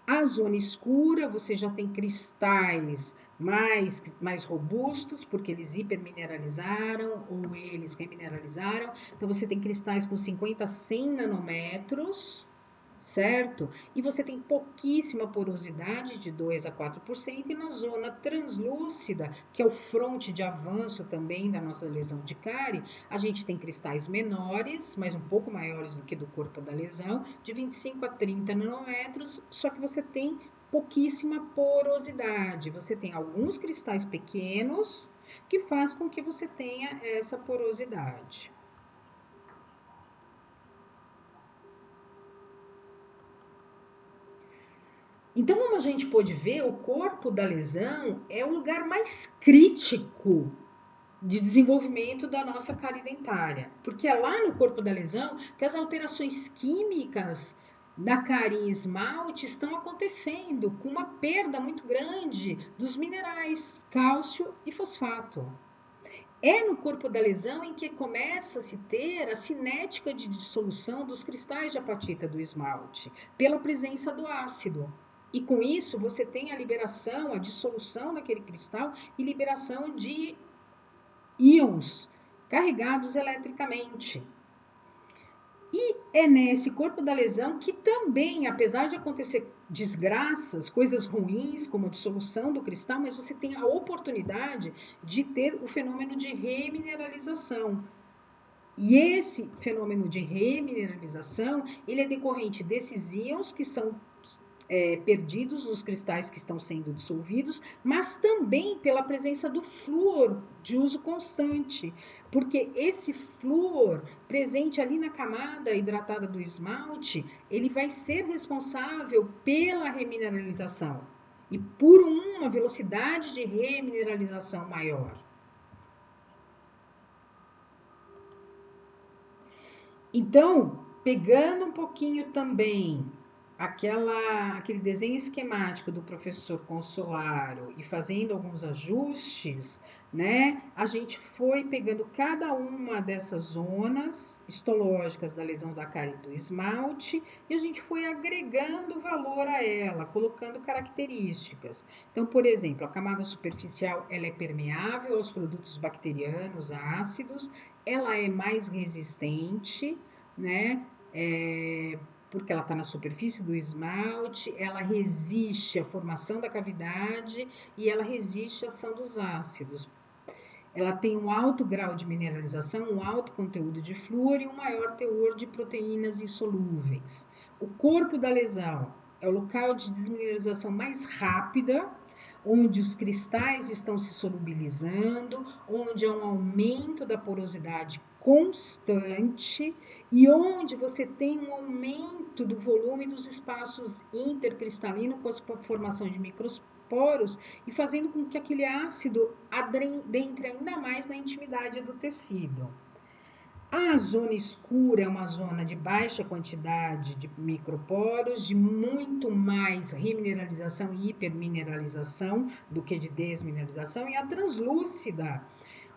A zona escura, você já tem cristais mais robustos, porque eles hipermineralizaram ou eles remineralizaram. Então, você tem cristais com 50 a 100 nanômetros, certo? E você tem pouquíssima porosidade, de 2 a 4%, e na zona translúcida, que é o fronte de avanço também da nossa lesão de cárie, a gente tem cristais menores, mas um pouco maiores do que do corpo da lesão, de 25 a 30 nanômetros, só que você tem pouquíssima porosidade. Você tem alguns cristais pequenos, que faz com que você tenha essa porosidade. Então, como a gente pôde ver, o corpo da lesão é o lugar mais crítico de desenvolvimento da nossa cárie dentária, porque é lá no corpo da lesão que as alterações químicas da cárie em esmalte estão acontecendo, com uma perda muito grande dos minerais cálcio e fosfato. É no corpo da lesão em que começa a se ter a cinética de dissolução dos cristais de apatita do esmalte, pela presença do ácido. E com isso você tem a liberação, a dissolução daquele cristal e liberação de íons carregados eletricamente. E é nesse corpo da lesão que também, apesar de acontecer desgraças, coisas ruins, como a dissolução do cristal, mas você tem a oportunidade de ter o fenômeno de remineralização. E esse fenômeno de remineralização, ele é decorrente desses íons que são perdidos nos cristais que estão sendo dissolvidos, mas também pela presença do flúor de uso constante, porque esse flúor presente ali na camada hidratada do esmalte, ele vai ser responsável pela remineralização e por uma velocidade de remineralização maior. Então, pegando um pouquinho também aquele desenho esquemático do professor Consolaro e fazendo alguns ajustes, né? A gente foi pegando cada uma dessas zonas histológicas da lesão da cárie do esmalte e a gente foi agregando valor a ela, colocando características. Então, por exemplo, a camada superficial ela é permeável aos produtos bacterianos ácidos, ela é mais resistente, né? Porque ela está na superfície do esmalte, ela resiste à formação da cavidade e ela resiste à ação dos ácidos. Ela tem um alto grau de mineralização, um alto conteúdo de flúor e um maior teor de proteínas insolúveis. O corpo da lesão é o local de desmineralização mais rápida, onde os cristais estão se solubilizando, onde há um aumento da porosidade constante e onde você tem um aumento do volume dos espaços intercristalinos com a formação de microporos e fazendo com que aquele ácido adentre ainda mais na intimidade do tecido. A zona escura é uma zona de baixa quantidade de microporos, de muito mais remineralização e hipermineralização do que de desmineralização, e a translúcida,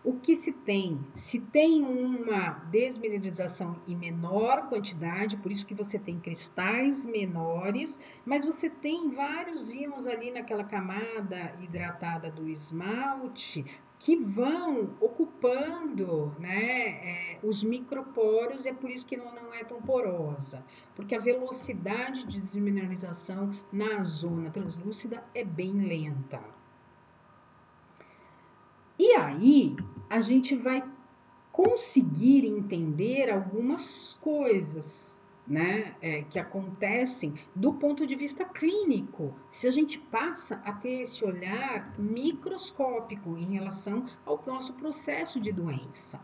o que se tem? Se tem uma desmineralização em menor quantidade, por isso que você tem cristais menores, mas você tem vários íons ali naquela camada hidratada do esmalte, que vão ocupando, né, os microporos, é por isso que não é tão porosa, porque a velocidade de desmineralização na zona translúcida é bem lenta. E aí, a gente vai conseguir entender algumas coisas, né, que acontecem do ponto de vista clínico, se a gente passa a ter esse olhar microscópico em relação ao nosso processo de doença.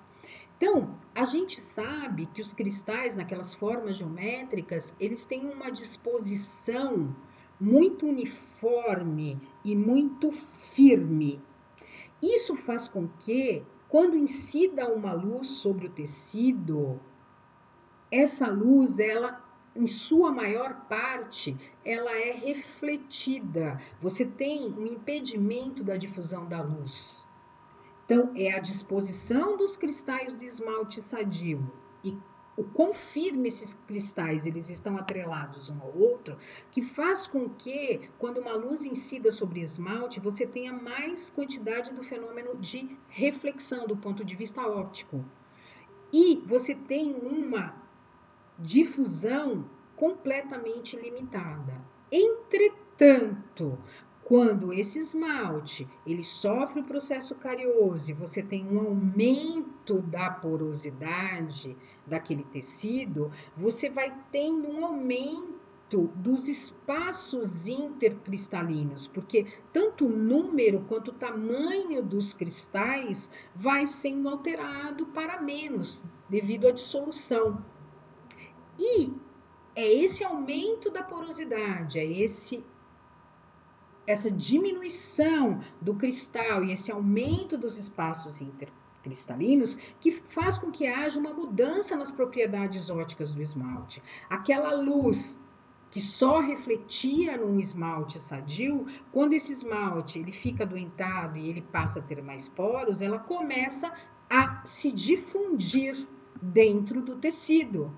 Então, a gente sabe que os cristais, naquelas formas geométricas, eles têm uma disposição muito uniforme e muito firme. Isso faz com que, quando incida uma luz sobre o tecido, essa luz, ela, em sua maior parte, ela é refletida. Você tem um impedimento da difusão da luz. Então, é a disposição dos cristais de esmalte sadio e o quão firme esses cristais eles estão atrelados um ao outro, que faz com que, quando uma luz incida sobre esmalte, você tenha mais quantidade do fenômeno de reflexão do ponto de vista óptico. E você tem uma difusão completamente limitada. Entretanto, quando esse esmalte ele sofre o processo cariose, você tem um aumento da porosidade daquele tecido, você vai tendo um aumento dos espaços intercristalinos, porque tanto o número quanto o tamanho dos cristais vai sendo alterado para menos devido à dissolução. E é esse aumento da porosidade, essa diminuição do cristal e esse aumento dos espaços intercristalinos que faz com que haja uma mudança nas propriedades ópticas do esmalte. Aquela luz que só refletia num esmalte sadio, quando esse esmalte ele fica adoentado e ele passa a ter mais poros, ela começa a se difundir dentro do tecido.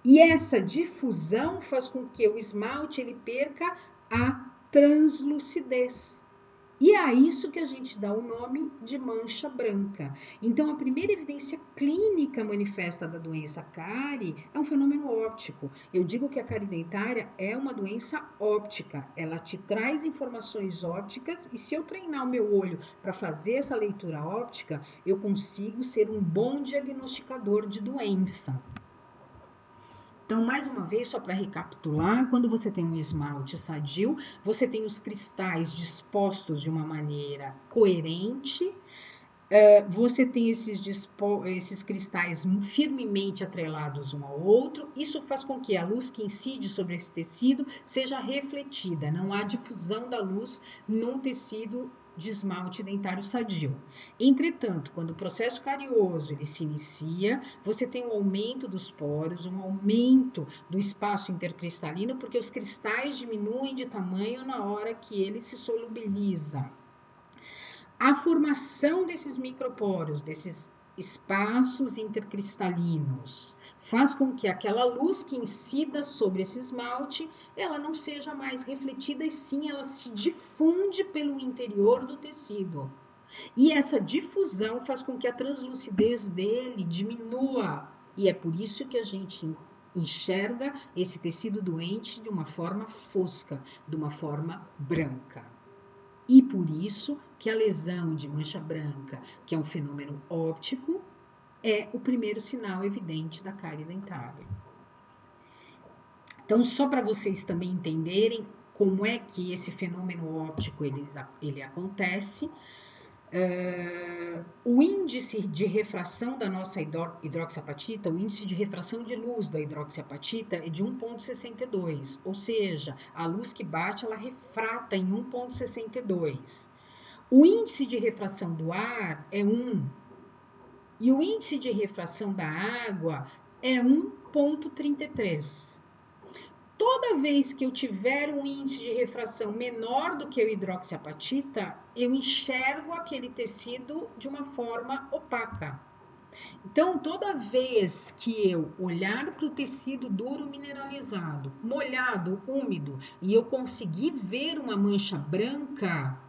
E essa difusão faz com que o esmalte ele perca a translucidez. E é a isso que a gente dá o nome de mancha branca. Então, a primeira evidência clínica manifesta da doença cárie é um fenômeno óptico. Eu digo que a cárie dentária é uma doença óptica. Ela te traz informações ópticas e se eu treinar o meu olho para fazer essa leitura óptica, eu consigo ser um bom diagnosticador de doença. Então, mais uma vez, só para recapitular, quando você tem um esmalte sadio, você tem os cristais dispostos de uma maneira coerente, você tem esses cristais firmemente atrelados um ao outro, isso faz com que a luz que incide sobre esse tecido seja refletida, não há difusão da luz num tecido de esmalte dentário sadio. Entretanto, quando o processo carioso ele se inicia, você tem um aumento dos poros, um aumento do espaço intercristalino, porque os cristais diminuem de tamanho na hora que ele se solubiliza. A formação desses microporos, desses espaços intercristalinos, faz com que aquela luz que incida sobre esse esmalte, ela não seja mais refletida e sim ela se difunde pelo interior do tecido. E essa difusão faz com que a translucidez dele diminua. E é por isso que a gente enxerga esse tecido doente de uma forma fosca, de uma forma branca. E por isso que a lesão de mancha branca, que é um fenômeno óptico, é o primeiro sinal evidente da cárie dentária. Então, só para vocês também entenderem como é que esse fenômeno óptico ele acontece, o índice de refração da nossa hidroxiapatita, o índice de refração de luz da hidroxiapatita é de 1,62, ou seja, a luz que bate ela refrata em 1,62. O índice de refração do ar é 1 e o índice de refração da água é 1,33. Toda vez que eu tiver um índice de refração menor do que o hidroxiapatita, eu enxergo aquele tecido de uma forma opaca. Então, toda vez que eu olhar para o tecido duro mineralizado, molhado, úmido, e eu conseguir ver uma mancha branca,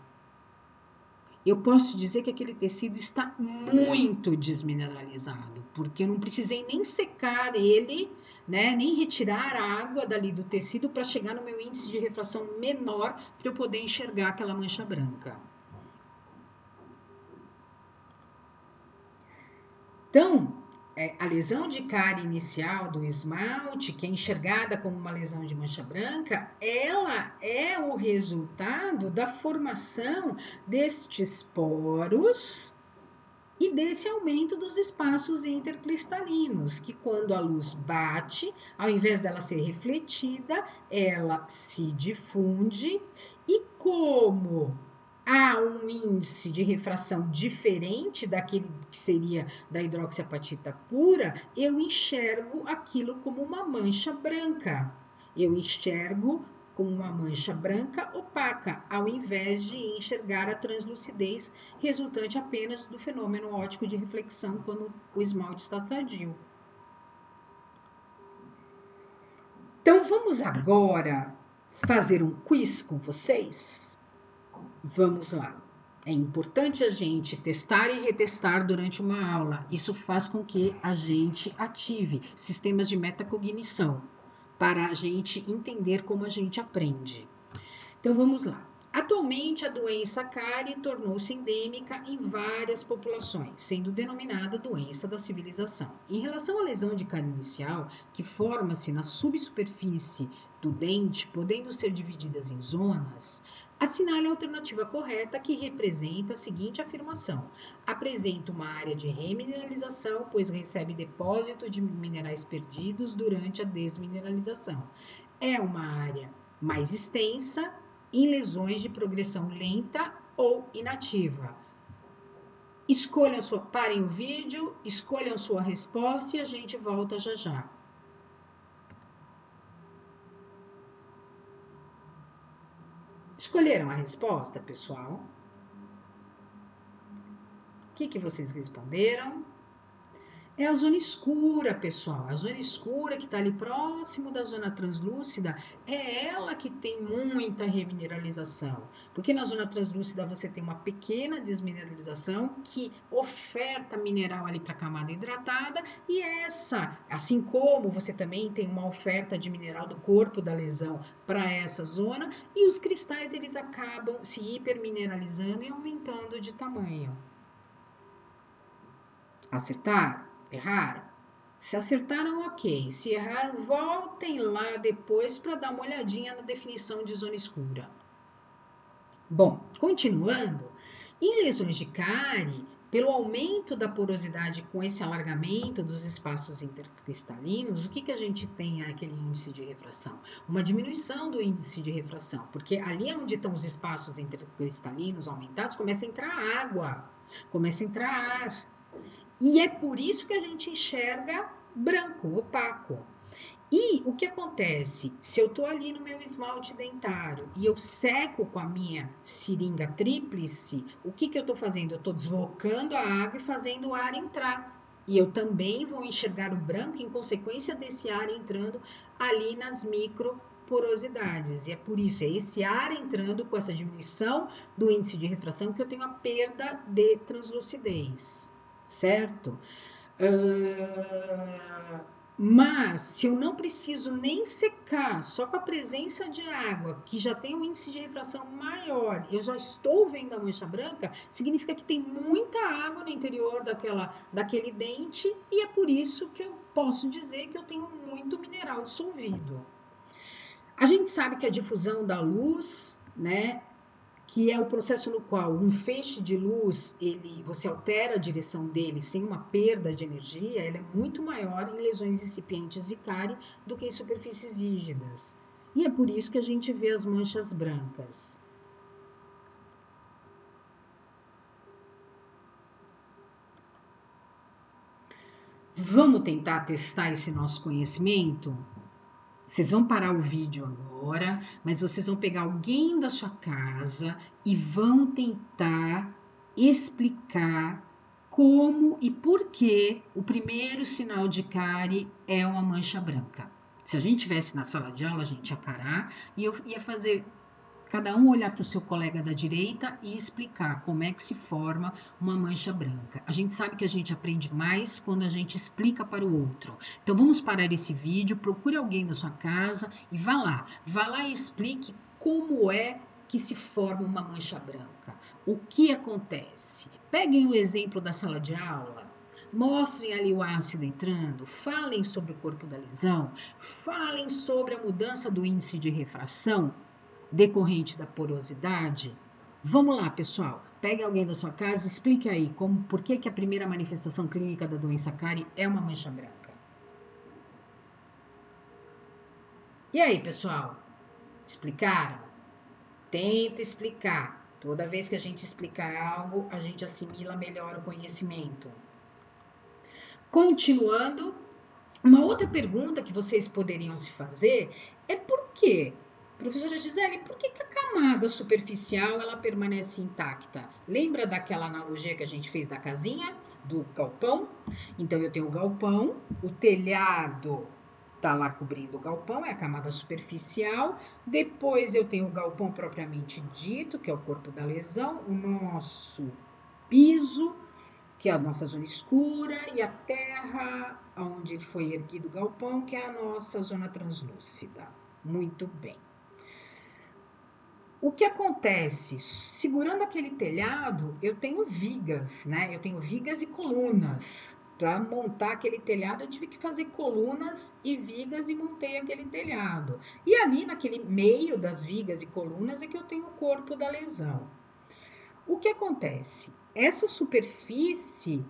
eu posso dizer que aquele tecido está muito desmineralizado, porque eu não precisei nem secar ele, né, nem retirar a água dali do tecido para chegar no meu índice de refração menor para eu poder enxergar aquela mancha branca. Então, a lesão de cárie inicial do esmalte, que é enxergada como uma lesão de mancha branca, ela é o resultado da formação destes poros e desse aumento dos espaços intercristalinos, que quando a luz bate, ao invés dela ser refletida, ela se difunde, e como há um índice de refração diferente daquele que seria da hidroxiapatita pura, eu enxergo aquilo como uma mancha branca. Eu enxergo como uma mancha branca opaca, ao invés de enxergar a translucidez resultante apenas do fenômeno óptico de reflexão quando o esmalte está sadio. Então vamos agora fazer um quiz com vocês? Vamos lá. É importante a gente testar e retestar durante uma aula. Isso faz com que a gente ative sistemas de metacognição, para a gente entender como a gente aprende. Então vamos lá. Atualmente, a doença cárie tornou-se endêmica em várias populações, sendo denominada doença da civilização. Em relação à lesão de cárie inicial, que forma-se na subsuperfície do dente, podendo ser divididas em zonas, assinale a alternativa correta, que representa a seguinte afirmação: apresenta uma área de remineralização, pois recebe depósito de minerais perdidos durante a desmineralização. É uma área mais extensa, em lesões de progressão lenta ou inativa. Parem o vídeo, escolham sua resposta e a gente volta já já. Escolheram a resposta, pessoal? O que vocês responderam? É a zona escura, pessoal. A zona escura que está ali próximo da zona translúcida, é ela que tem muita remineralização. Porque na zona translúcida você tem uma pequena desmineralização que oferta mineral ali para a camada hidratada, e essa, assim como você também tem uma oferta de mineral do corpo da lesão para essa zona, e os cristais eles acabam se hipermineralizando e aumentando de tamanho. Acertaram? Erraram? Se acertaram, ok. Se erraram, voltem lá depois para dar uma olhadinha na definição de zona escura. Bom, continuando, em lesões de cárie, pelo aumento da porosidade com esse alargamento dos espaços intercristalinos, o que a gente tem naquele índice de refração? Uma diminuição do índice de refração, porque ali onde estão os espaços intercristalinos aumentados, começa a entrar água, começa a entrar ar. E é por isso que a gente enxerga branco, opaco. E o que acontece? Se eu estou ali no meu esmalte dentário e eu seco com a minha seringa tríplice, o que eu estou fazendo? Eu estou deslocando a água e fazendo o ar entrar. E eu também vou enxergar o branco em consequência desse ar entrando ali nas microporosidades. E é por isso, é esse ar entrando com essa diminuição do índice de refração que eu tenho a perda de translucidez. Certo? Mas, se eu não preciso nem secar, só com a presença de água, que já tem um índice de refração maior, eu já estou vendo a mancha branca, significa que tem muita água no interior daquele dente, e é por isso que eu posso dizer que eu tenho muito mineral dissolvido. A gente sabe que a difusão da luz, né, que é o processo no qual um feixe de luz, você altera a direção dele sem uma perda de energia, ela é muito maior em lesões incipientes de cárie do que em superfícies rígidas. E é por isso que a gente vê as manchas brancas. Vamos tentar testar esse nosso conhecimento? Vocês vão parar o vídeo agora, mas vocês vão pegar alguém da sua casa e vão tentar explicar como e por que o primeiro sinal de cárie é uma mancha branca. Se a gente estivesse na sala de aula, a gente ia parar e eu ia fazer cada um olhar para o seu colega da direita e explicar como é que se forma uma mancha branca. A gente sabe que a gente aprende mais quando a gente explica para o outro. Então vamos parar esse vídeo, procure alguém da sua casa e vá lá e explique como é que se forma uma mancha branca. O que acontece? Peguem o exemplo da sala de aula. Mostrem ali o ácido entrando, falem sobre o corpo da lesão, falem sobre a mudança do índice de refração decorrente da porosidade. Vamos lá, pessoal. Pegue alguém da sua casa e explique aí por que a primeira manifestação clínica da doença cárie é uma mancha branca. E aí, pessoal? Explicaram? Tenta explicar. Toda vez que a gente explicar algo, a gente assimila melhor o conhecimento. Continuando, uma outra pergunta que vocês poderiam se fazer é por quê? Professora Gisele, por que a camada superficial ela permanece intacta? Lembra daquela analogia que a gente fez da casinha, do galpão? Então, eu tenho o galpão, o telhado está lá cobrindo o galpão, é a camada superficial. Depois eu tenho o galpão propriamente dito, que é o corpo da lesão, o nosso piso, que é a nossa zona escura, e a terra onde foi erguido o galpão, que é a nossa zona translúcida. Muito bem. O que acontece? Segurando aquele telhado, eu tenho vigas, né? Eu tenho vigas e colunas. Para montar aquele telhado, eu tive que fazer colunas e vigas e montei aquele telhado. E ali, naquele meio das vigas e colunas, é que eu tenho o corpo da lesão. O que acontece? Essa superfície,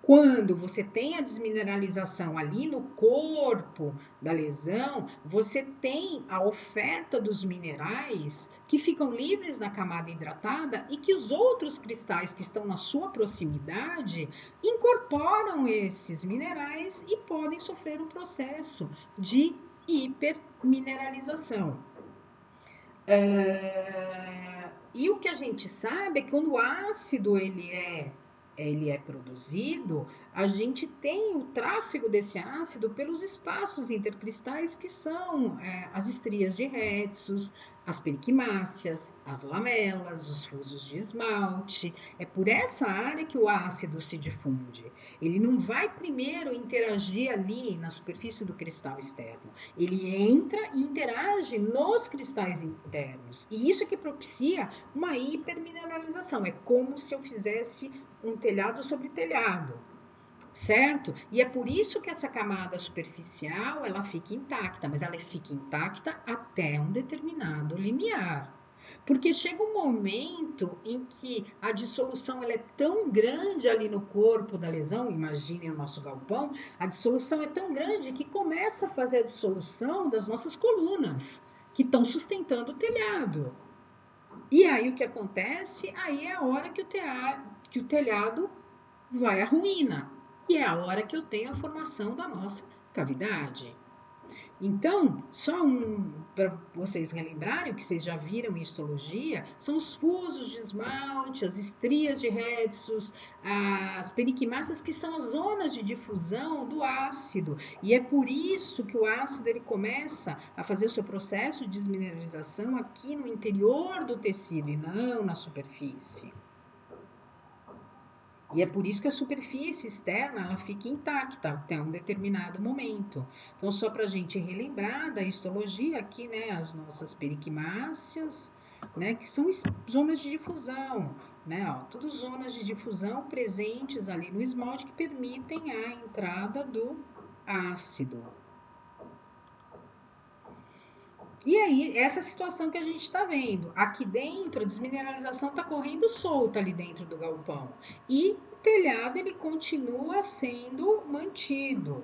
quando você tem a desmineralização ali no corpo da lesão, você tem a oferta dos minerais que ficam livres na camada hidratada e que os outros cristais que estão na sua proximidade incorporam esses minerais e podem sofrer um processo de hipermineralização. E o que a gente sabe é que quando o ácido ele é produzido, a gente tem o tráfego desse ácido pelos espaços intercristais que são as estrias de Retsus, as periquimáceas, as lamelas, os fusos de esmalte. É por essa área que o ácido se difunde. Ele não vai primeiro interagir ali na superfície do cristal externo. Ele entra e interage nos cristais internos. E isso é que propicia uma hipermineralização. É como se eu fizesse um telhado sobre telhado, certo? E é por isso que essa camada superficial, ela fica intacta, mas ela fica intacta até um determinado limiar. Porque chega um momento em que a dissolução ela é tão grande ali no corpo da lesão, imaginem o nosso galpão, a dissolução é tão grande que começa a fazer a dissolução das nossas colunas, que estão sustentando o telhado. E aí o que acontece? Aí é a hora que o telhado vai à ruína. E é a hora que eu tenho a formação da nossa cavidade. Então, só para vocês relembrarem, o que vocês já viram em histologia, são os fusos de esmalte, as estrias de Retsus, as periquimáceas, que são as zonas de difusão do ácido. E é por isso que o ácido ele começa a fazer o seu processo de desmineralização aqui no interior do tecido e não na superfície. E é por isso que a superfície externa ela fica intacta até um determinado momento. Então, só para a gente relembrar da histologia aqui, né, as nossas periquimáceas, né, que são zonas de difusão, né, ó, tudo zonas de difusão presentes ali no esmalte que permitem a entrada do ácido. E aí, essa situação que a gente está vendo. Aqui dentro, a desmineralização está correndo solta ali dentro do galpão. E o telhado, ele continua sendo mantido.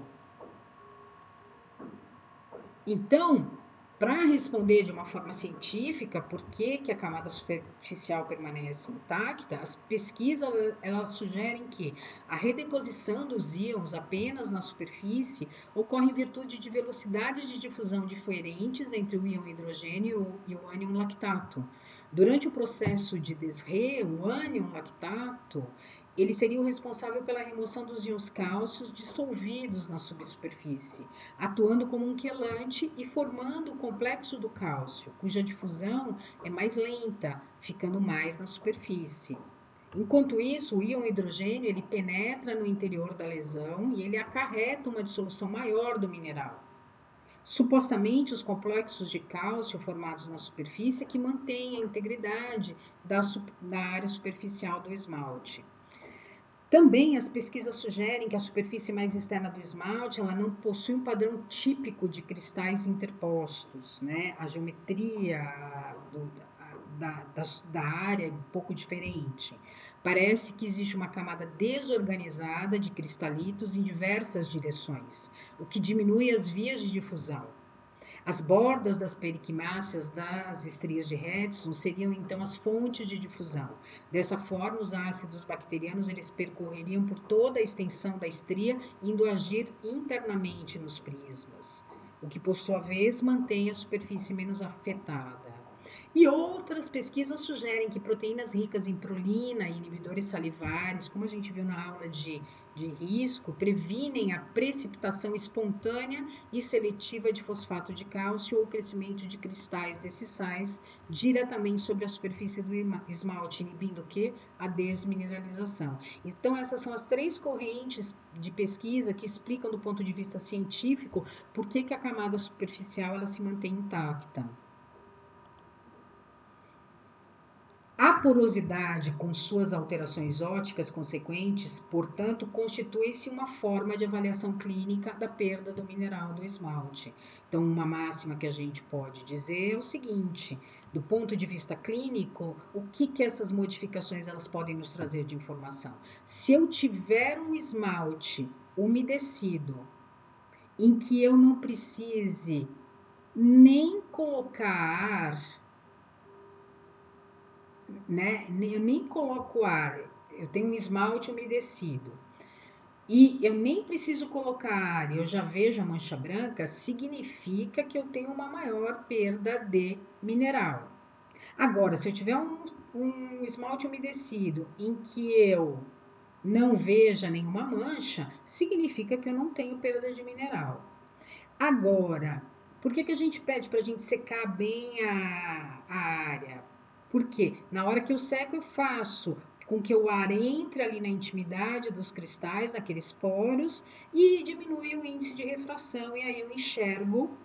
Então, para responder de uma forma científica por que a camada superficial permanece intacta, as pesquisas elas sugerem que a redeposição dos íons apenas na superfície ocorre em virtude de velocidades de difusão diferentes entre o íon hidrogênio e o ânion lactato. Durante o processo de desre, o ânion lactato ele seria o responsável pela remoção dos íons cálcios dissolvidos na subsuperfície, atuando como um quelante e formando o complexo do cálcio, cuja difusão é mais lenta, ficando mais na superfície. Enquanto isso, o íon hidrogênio ele penetra no interior da lesão e ele acarreta uma dissolução maior do mineral. Supostamente, os complexos de cálcio formados na superfície é que mantêm a integridade da área superficial do esmalte. Também as pesquisas sugerem que a superfície mais externa do esmalte ela não possui um padrão típico de cristais interpostos, né? A geometria da área um pouco diferente. Parece que existe uma camada desorganizada de cristalitos em diversas direções, o que diminui as vias de difusão. As bordas das periquimáceas das estrias de Redson seriam então as fontes de difusão. Dessa forma, os ácidos bacterianos eles percorreriam por toda a extensão da estria, indo agir internamente nos prismas, o que por sua vez mantém a superfície menos afetada. E outras pesquisas sugerem que proteínas ricas em prolina e inibidores salivares, como a gente viu na aula de risco, previnem a precipitação espontânea e seletiva de fosfato de cálcio ou o crescimento de cristais desses sais diretamente sobre a superfície do esmalte, inibindo o quê? A desmineralização. Então, essas são as 3 correntes de pesquisa que explicam do ponto de vista científico por que a camada superficial ela se mantém intacta. A porosidade, com suas alterações ópticas consequentes, portanto, constitui-se uma forma de avaliação clínica da perda do mineral do esmalte. Então, uma máxima que a gente pode dizer é o seguinte: do ponto de vista clínico, o que essas modificações elas podem nos trazer de informação? Se eu tiver um esmalte umedecido, em que eu não precise nem colocar ar, né? Eu nem coloco ar, eu tenho um esmalte umedecido e eu nem preciso colocar ar, eu já vejo a mancha branca, significa que eu tenho uma maior perda de mineral. Agora, se eu tiver um esmalte umedecido em que eu não veja nenhuma mancha, significa que eu não tenho perda de mineral. Agora, por que a gente pede para a gente secar bem a área? Porque na hora que eu seco, eu faço com que o ar entre ali na intimidade dos cristais, naqueles poros, e diminui o índice de refração, e aí eu enxergo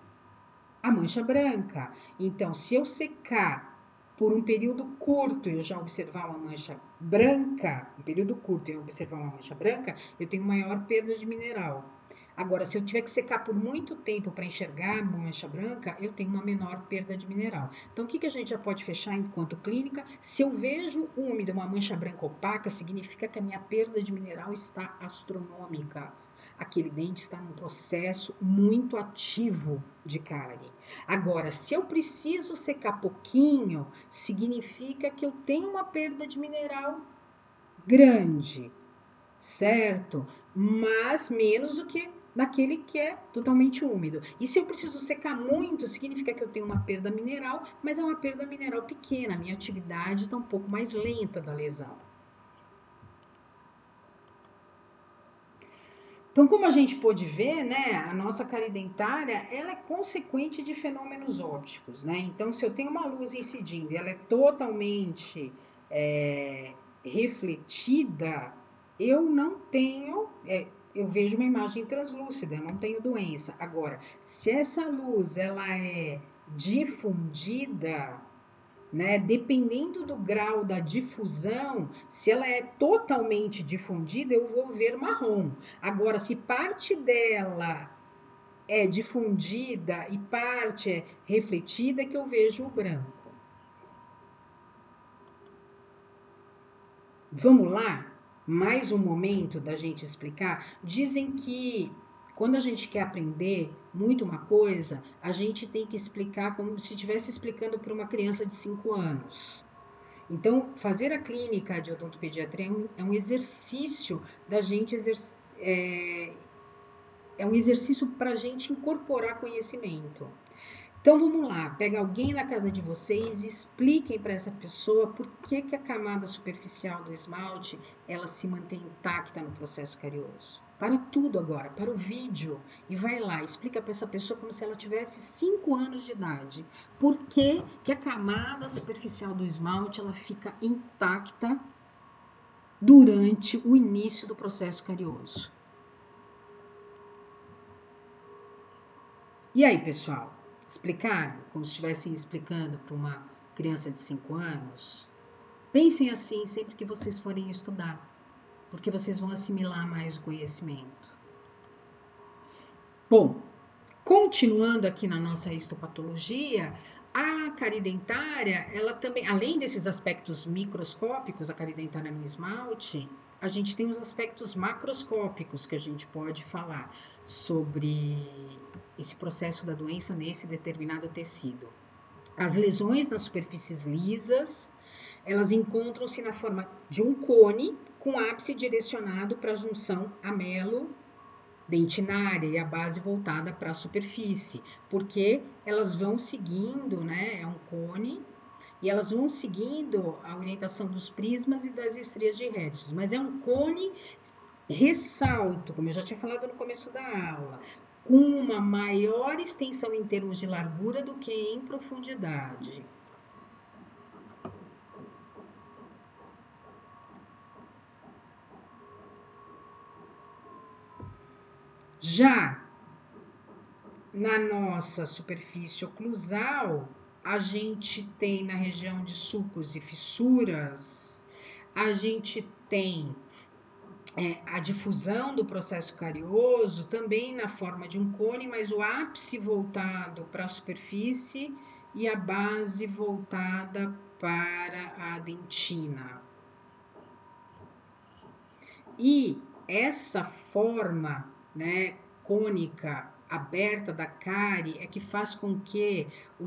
a mancha branca. Então, se eu secar por um período curto e eu já observar uma mancha branca, um período curto e eu observar uma mancha branca, eu tenho maior perda de mineral. Agora, se eu tiver que secar por muito tempo para enxergar uma mancha branca, eu tenho uma menor perda de mineral. Então, o que a gente já pode fechar enquanto clínica? Se eu vejo úmido, uma mancha branca opaca, significa que a minha perda de mineral está astronômica. Aquele dente está num processo muito ativo de cárie. Agora, se eu preciso secar pouquinho, significa que eu tenho uma perda de mineral grande, certo? Mas menos do que naquele que é totalmente úmido. E se eu preciso secar muito, significa que eu tenho uma perda mineral, mas é uma perda mineral pequena. A minha atividade está um pouco mais lenta da lesão. Então, como a gente pôde ver, né, a nossa cárie dentária, ela é consequente de fenômenos ópticos, né? Então, se eu tenho uma luz incidindo e ela é totalmente refletida, eu não tenho, eu vejo uma imagem translúcida, eu não tenho doença. Agora, se essa luz, ela é difundida, né? Dependendo do grau da difusão, se ela é totalmente difundida, eu vou ver marrom. Agora, se parte dela é difundida e parte é refletida, é que eu vejo o branco. Vamos lá? Mais um momento da gente explicar. Dizem que quando a gente quer aprender muito uma coisa, a gente tem que explicar como se estivesse explicando para uma criança de 5 anos. Então, fazer a clínica de odontopediatria é um exercício da gente é um exercício para a gente incorporar conhecimento. Então vamos lá, pega alguém na casa de vocês e expliquem para essa pessoa por que a camada superficial do esmalte ela se mantém intacta no processo carioso. Para tudo agora, para o vídeo, e vai lá, explica para essa pessoa como se ela tivesse 5 anos de idade. Por que a camada superficial do esmalte ela fica intacta durante o início do processo carioso? E aí, pessoal? Explicaram? Como se estivessem explicando para uma criança de 5 anos? Pensem assim sempre que vocês forem estudar, porque vocês vão assimilar mais o conhecimento. Bom, continuando aqui na nossa histopatologia, A cárie dentária, ela também, além desses aspectos microscópicos, a cárie dentária no esmalte, a gente tem os aspectos macroscópicos que a gente pode falar sobre esse processo da doença nesse determinado tecido. As lesões nas superfícies lisas, elas encontram-se na forma de um cone com ápice direcionado para a junção amelo dentinária e a base voltada para a superfície, porque elas vão seguindo, né, é um cone, e elas vão seguindo a orientação dos prismas e das estrias de Hertz, mas é um cone, ressalto, como eu já tinha falado no começo da aula, com uma maior extensão em termos de largura do que em profundidade. Já na nossa superfície oclusal, a gente tem na região de sulcos e fissuras, a gente tem a difusão do processo carioso também na forma de um cone, mas o ápice voltado para a superfície e a base voltada para a dentina. E essa forma, né, cônica aberta da cárie é que faz com que o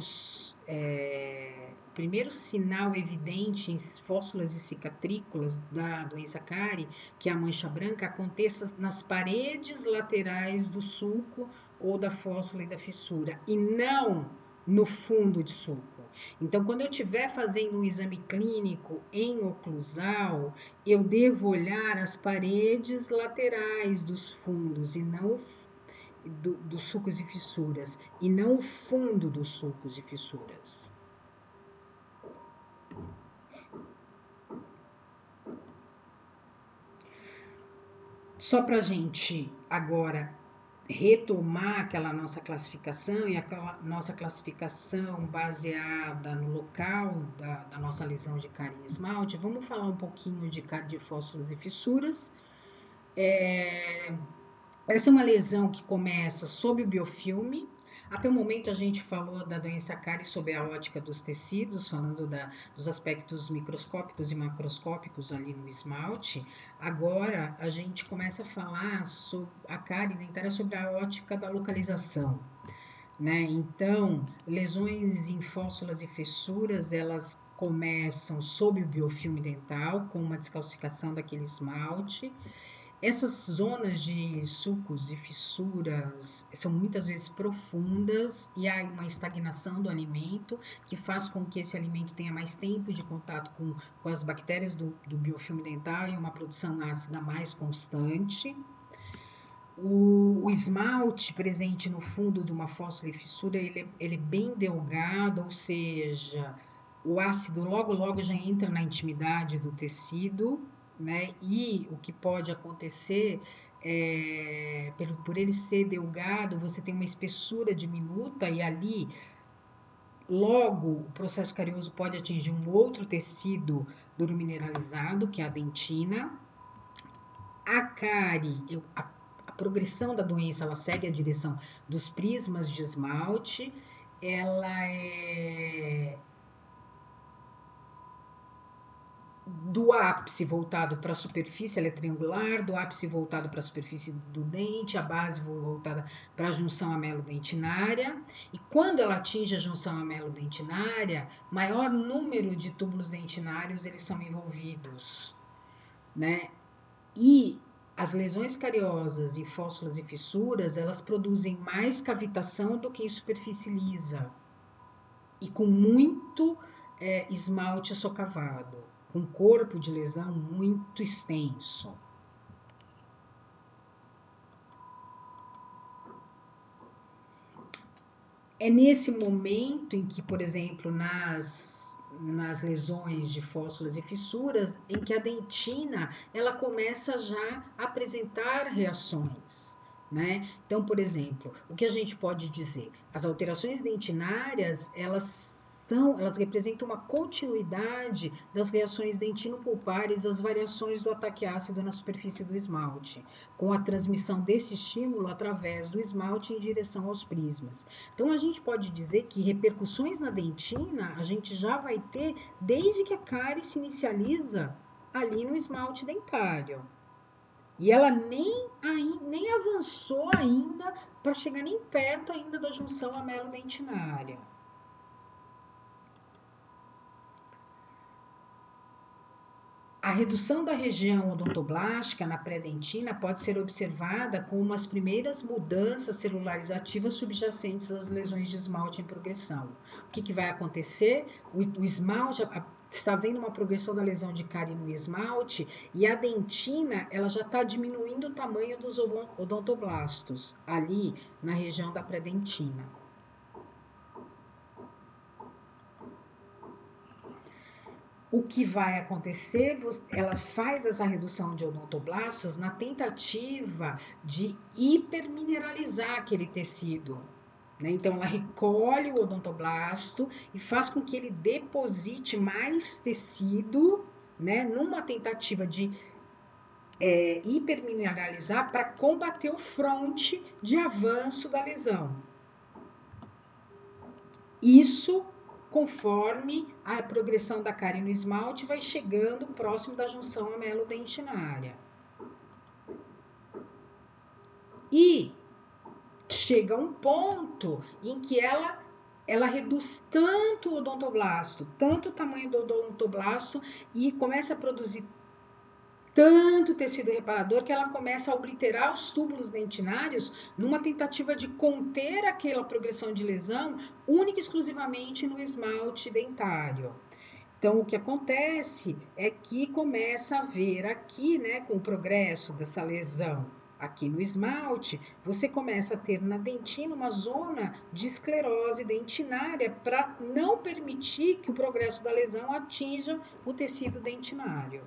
primeiro sinal evidente em fóssulas e cicatrículas da doença cárie, que é a mancha branca, aconteça nas paredes laterais do sulco ou da fóssula e da fissura, e não no fundo de sulco. Então, quando eu estiver fazendo um exame clínico em oclusal, eu devo olhar as paredes laterais dos fundos e não dos sulcos e fissuras, e não o fundo dos sulcos e fissuras. Só para a gente agora retomar aquela nossa classificação, e aquela nossa classificação baseada no local da nossa lesão de cárie em esmalte, vamos falar um pouquinho de cárie de fóssulas e fissuras. Essa é uma lesão que começa sob o biofilme. Até o momento a gente falou da doença cárie sob a ótica dos tecidos, falando dos aspectos microscópicos e macroscópicos ali no esmalte. Agora a gente começa a falar sobre a cárie dentária sobre a ótica da localização, né? Então, lesões em fóssulas e fissuras, elas começam sob o biofilme dental, com uma descalcificação daquele esmalte. Essas zonas de sulcos e fissuras são muitas vezes profundas e há uma estagnação do alimento que faz com que esse alimento tenha mais tempo de contato com as bactérias do biofilme dental e uma produção ácida mais constante. O esmalte presente no fundo de uma fóssula e fissura, ele é bem delgado, ou seja, o ácido logo já entra na intimidade do tecido, né? E o que pode acontecer por ele ser delgado, você tem uma espessura diminuta e ali logo o processo carioso pode atingir um outro tecido duromineralizado, que é a dentina. A cárie, a progressão da doença, ela segue a direção dos prismas de esmalte, ela é do ápice voltado para a superfície, ela é triangular, do ápice voltado para a superfície do dente, a base voltada para a junção amelo-dentinária, e quando ela atinge a junção amelo-dentinária, maior número de túbulos dentinários eles são envolvidos, né? E as lesões cariosas e fóssulas e fissuras, elas produzem mais cavitação do que em superfície lisa, e com muito esmalte socavado, com corpo de lesão muito extenso. É nesse momento em que, por exemplo, nas lesões de fóssulas e fissuras, em que a dentina ela começa já a apresentar reações, né? Então, por exemplo, o que a gente pode dizer? As alterações dentinárias, elas elas representam uma continuidade das reações dentino-pulpares às variações do ataque ácido na superfície do esmalte, com a transmissão desse estímulo através do esmalte em direção aos prismas. Então, a gente pode dizer que repercussões na dentina a gente já vai ter desde que a cárie se inicializa ali no esmalte dentário. E ela nem avançou ainda para chegar nem perto ainda da junção amelo-dentinária. A redução da região odontoblástica na pré-dentina pode ser observada com umas primeiras mudanças celulares ativas subjacentes às lesões de esmalte em progressão. O que vai acontecer? O esmalte está havendo uma progressão da lesão de cárie no esmalte e a dentina ela já está diminuindo o tamanho dos odontoblastos ali na região da pré-dentina. O que vai acontecer? Ela faz essa redução de odontoblastos na tentativa de hipermineralizar aquele tecido. Então, ela recolhe o odontoblasto e faz com que ele deposite mais tecido, numa tentativa de hipermineralizar para combater o fronte de avanço da lesão. Isso conforme a progressão da cárie no esmalte vai chegando próximo da junção amelo-dentinária. E chega um ponto em que ela reduz tanto o odontoblasto, tanto o tamanho do odontoblasto e começa a produzir tanto tecido reparador que ela começa a obliterar os túbulos dentinários numa tentativa de conter aquela progressão de lesão única e exclusivamente no esmalte dentário. Então, o que acontece é que começa a haver aqui, com o progresso dessa lesão aqui no esmalte, você começa a ter na dentina uma zona de esclerose dentinária para não permitir que o progresso da lesão atinja o tecido dentinário.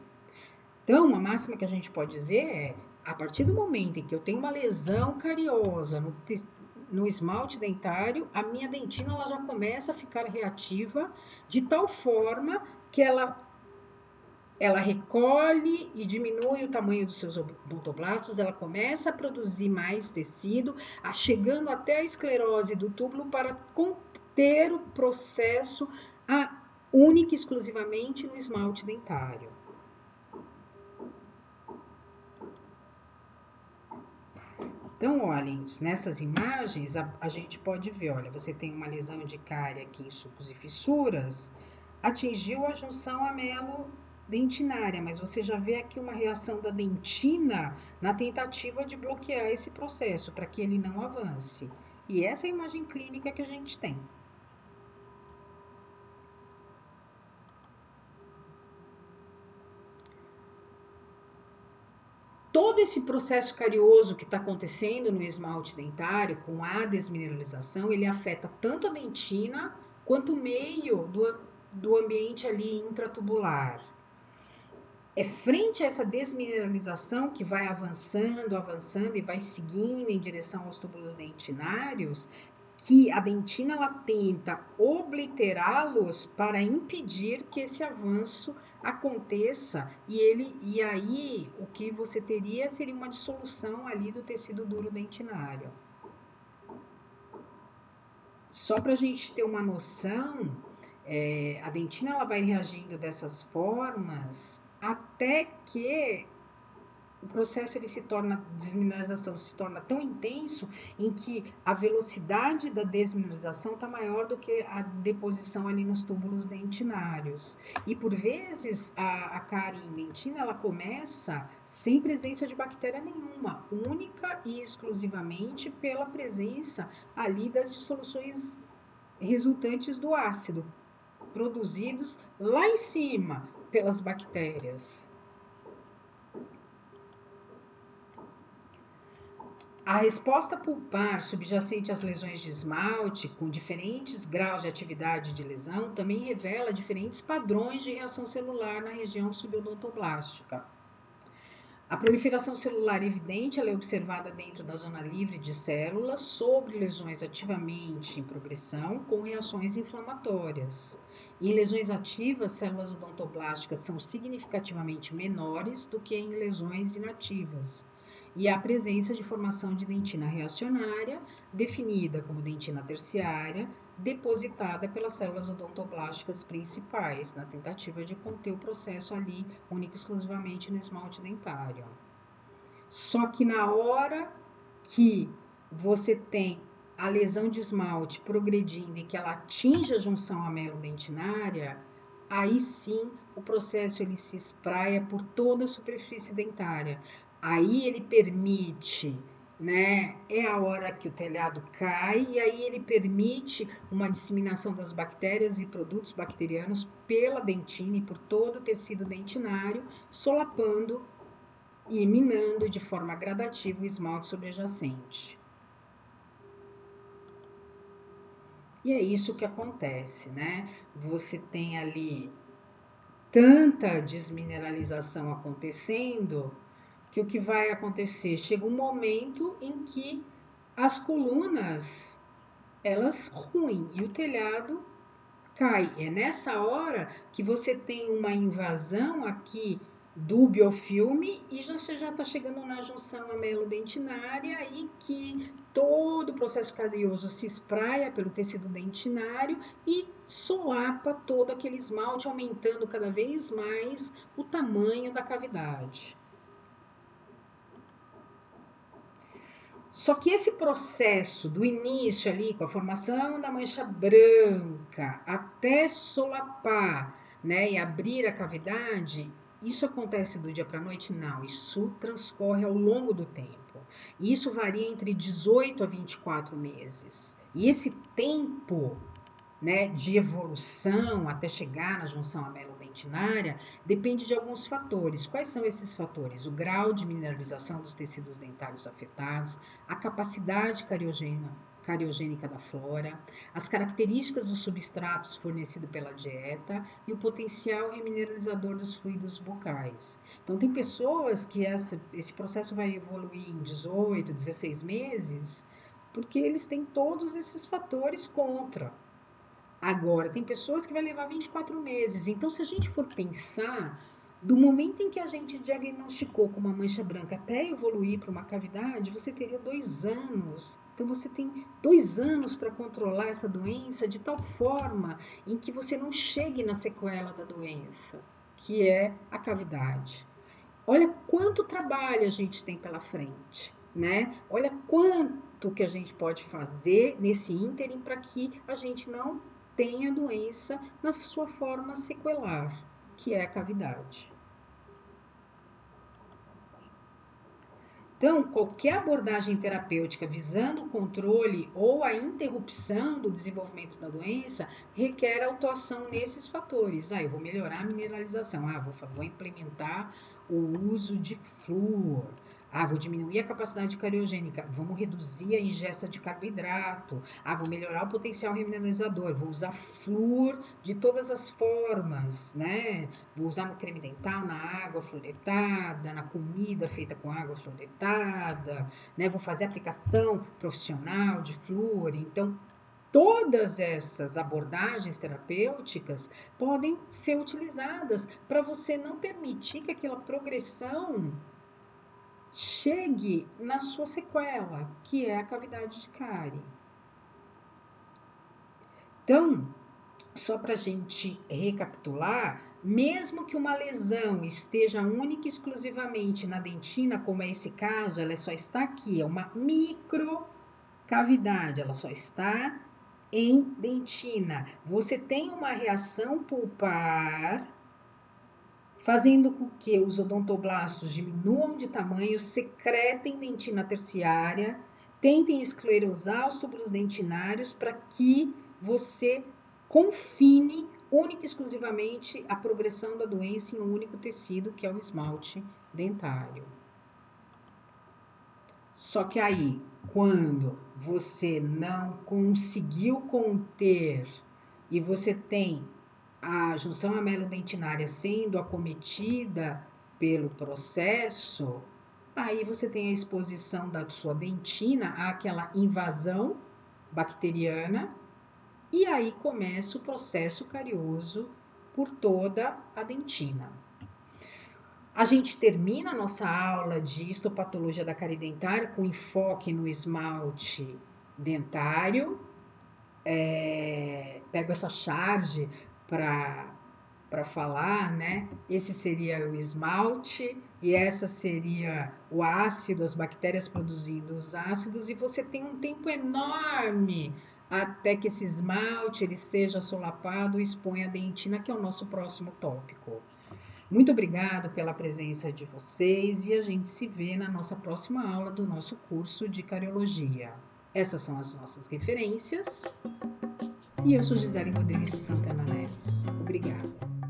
Então, uma máxima que a gente pode dizer é, a partir do momento em que eu tenho uma lesão cariosa no esmalte dentário, a minha dentina ela já começa a ficar reativa de tal forma que ela recolhe e diminui o tamanho dos seus odontoblastos, ela começa a produzir mais tecido, chegando até a esclerose do túbulo para conter o processo única e exclusivamente no esmalte dentário. Então, olhem, nessas imagens a gente pode ver, olha, você tem uma lesão de cárie aqui em sulcos e fissuras, atingiu a junção amelo-dentinária, mas você já vê aqui uma reação da dentina na tentativa de bloquear esse processo, para que ele não avance. E essa é a imagem clínica que a gente tem. Todo esse processo carioso que está acontecendo no esmalte dentário, com a desmineralização, ele afeta tanto a dentina quanto o meio do ambiente ali intratubular. É frente a essa desmineralização que vai avançando e vai seguindo em direção aos túbulos dentinários, que a dentina ela tenta obliterá-los para impedir que esse avanço aconteça e aí o que você teria seria uma dissolução ali do tecido duro dentinário. Só para a gente ter uma noção, a dentina ela vai reagindo dessas formas até que o processo ele desmineralização se torna tão intenso em que a velocidade da desmineralização está maior do que a deposição ali nos túbulos dentinários. E por vezes a cárie em dentina ela começa sem presença de bactéria nenhuma, única e exclusivamente pela presença ali das dissoluções resultantes do ácido, produzidos lá em cima pelas bactérias. A resposta pulpar subjacente às lesões de esmalte, com diferentes graus de atividade de lesão, também revela diferentes padrões de reação celular na região subodontoblastica. A proliferação celular evidente, ela é observada dentro da zona livre de células sobre lesões ativamente em progressão com reações inflamatórias. Em lesões ativas, células odontoblásticas são significativamente menores do que em lesões inativas. E há presença de formação de dentina reacionária, definida como dentina terciária, depositada pelas células odontoblásticas principais, na tentativa de conter o processo ali, único e exclusivamente no esmalte dentário. Só que na hora que você tem a lesão de esmalte progredindo e que ela atinge a junção amelodentinária, aí sim o processo ele se espraia por toda a superfície dentária. Aí ele permite, né? É a hora que o telhado cai e aí ele permite uma disseminação das bactérias e produtos bacterianos pela dentina e por todo o tecido dentinário, solapando e minando de forma gradativa o esmalte subjacente. E é isso que acontece, né? Você tem ali tanta desmineralização acontecendo que o que vai acontecer? Chega um momento em que as colunas elas ruem e o telhado cai. É nessa hora que você tem uma invasão aqui do biofilme e você já está chegando na junção amelodentinária e que todo o processo carioso se espraia pelo tecido dentinário e solapa todo aquele esmalte, aumentando cada vez mais o tamanho da cavidade. Só que esse processo do início ali, com a formação da mancha branca, até solapar, né, e abrir a cavidade, isso acontece do dia para a noite? Não, isso transcorre ao longo do tempo. E isso varia entre 18 a 24 meses. E esse tempo, né, de evolução até chegar na junção amelodentinária depende de alguns fatores. Quais são esses fatores? O grau de mineralização dos tecidos dentários afetados, a capacidade cariogênica da flora, as características dos substratos fornecidos pela dieta e o potencial remineralizador dos fluidos bucais. Então, tem pessoas que esse processo vai evoluir em 18, 16 meses, porque eles têm todos esses fatores contra. Agora, tem pessoas que vai levar 24 meses. Então, se a gente for pensar, do momento em que a gente diagnosticou com uma mancha branca até evoluir para uma cavidade, você teria 2 anos. Então, você tem 2 anos para controlar essa doença de tal forma em que você não chegue na sequela da doença, que é a cavidade. Olha quanto trabalho a gente tem pela frente, né? Olha quanto que a gente pode fazer nesse ínterim para que a gente não tenha a doença na sua forma sequelar, que é a cavidade. Então, qualquer abordagem terapêutica visando o controle ou a interrupção do desenvolvimento da doença requer atuação nesses fatores. Eu vou melhorar a mineralização. Vou implementar o uso de flúor. Vou diminuir a capacidade cariogênica. Vamos reduzir a ingesta de carboidrato. Vou melhorar o potencial remineralizador. Vou usar flúor de todas as formas, né? Vou usar no creme dental, na água fluoretada, na comida feita com água fluoretada, né? Vou fazer aplicação profissional de flúor. Então, todas essas abordagens terapêuticas podem ser utilizadas para você não permitir que aquela progressão chegue na sua sequela, que é a cavidade de cárie. Então, só para a gente recapitular, mesmo que uma lesão esteja única e exclusivamente na dentina, como é esse caso, ela só está aqui, é uma microcavidade, ela só está em dentina. Você tem uma reação pulpar, fazendo com que os odontoblastos diminuam de tamanho, secretem dentina terciária, tentem esclerosar os tubos dentinários para que você confine única e exclusivamente a progressão da doença em um único tecido, que é o esmalte dentário. Só que aí, quando você não conseguiu conter e você tem a junção amelodentinária sendo acometida, pelo processo, aí você tem a exposição da sua dentina àquela invasão bacteriana e aí começa o processo carioso por toda a dentina. A gente termina a nossa aula de histopatologia da cárie dentária com enfoque no esmalte dentário. Pego essa charge para falar, né? Esse seria o esmalte e essa seria o ácido, as bactérias produzindo os ácidos, e você tem um tempo enorme até que esse esmalte ele seja solapado e exponha a dentina, que é o nosso próximo tópico. Muito obrigado pela presença de vocês e a gente se vê na nossa próxima aula do nosso curso de cariologia. Essas são as nossas referências. E eu sou Gisele Rodrigues de Santana Neves. Obrigada.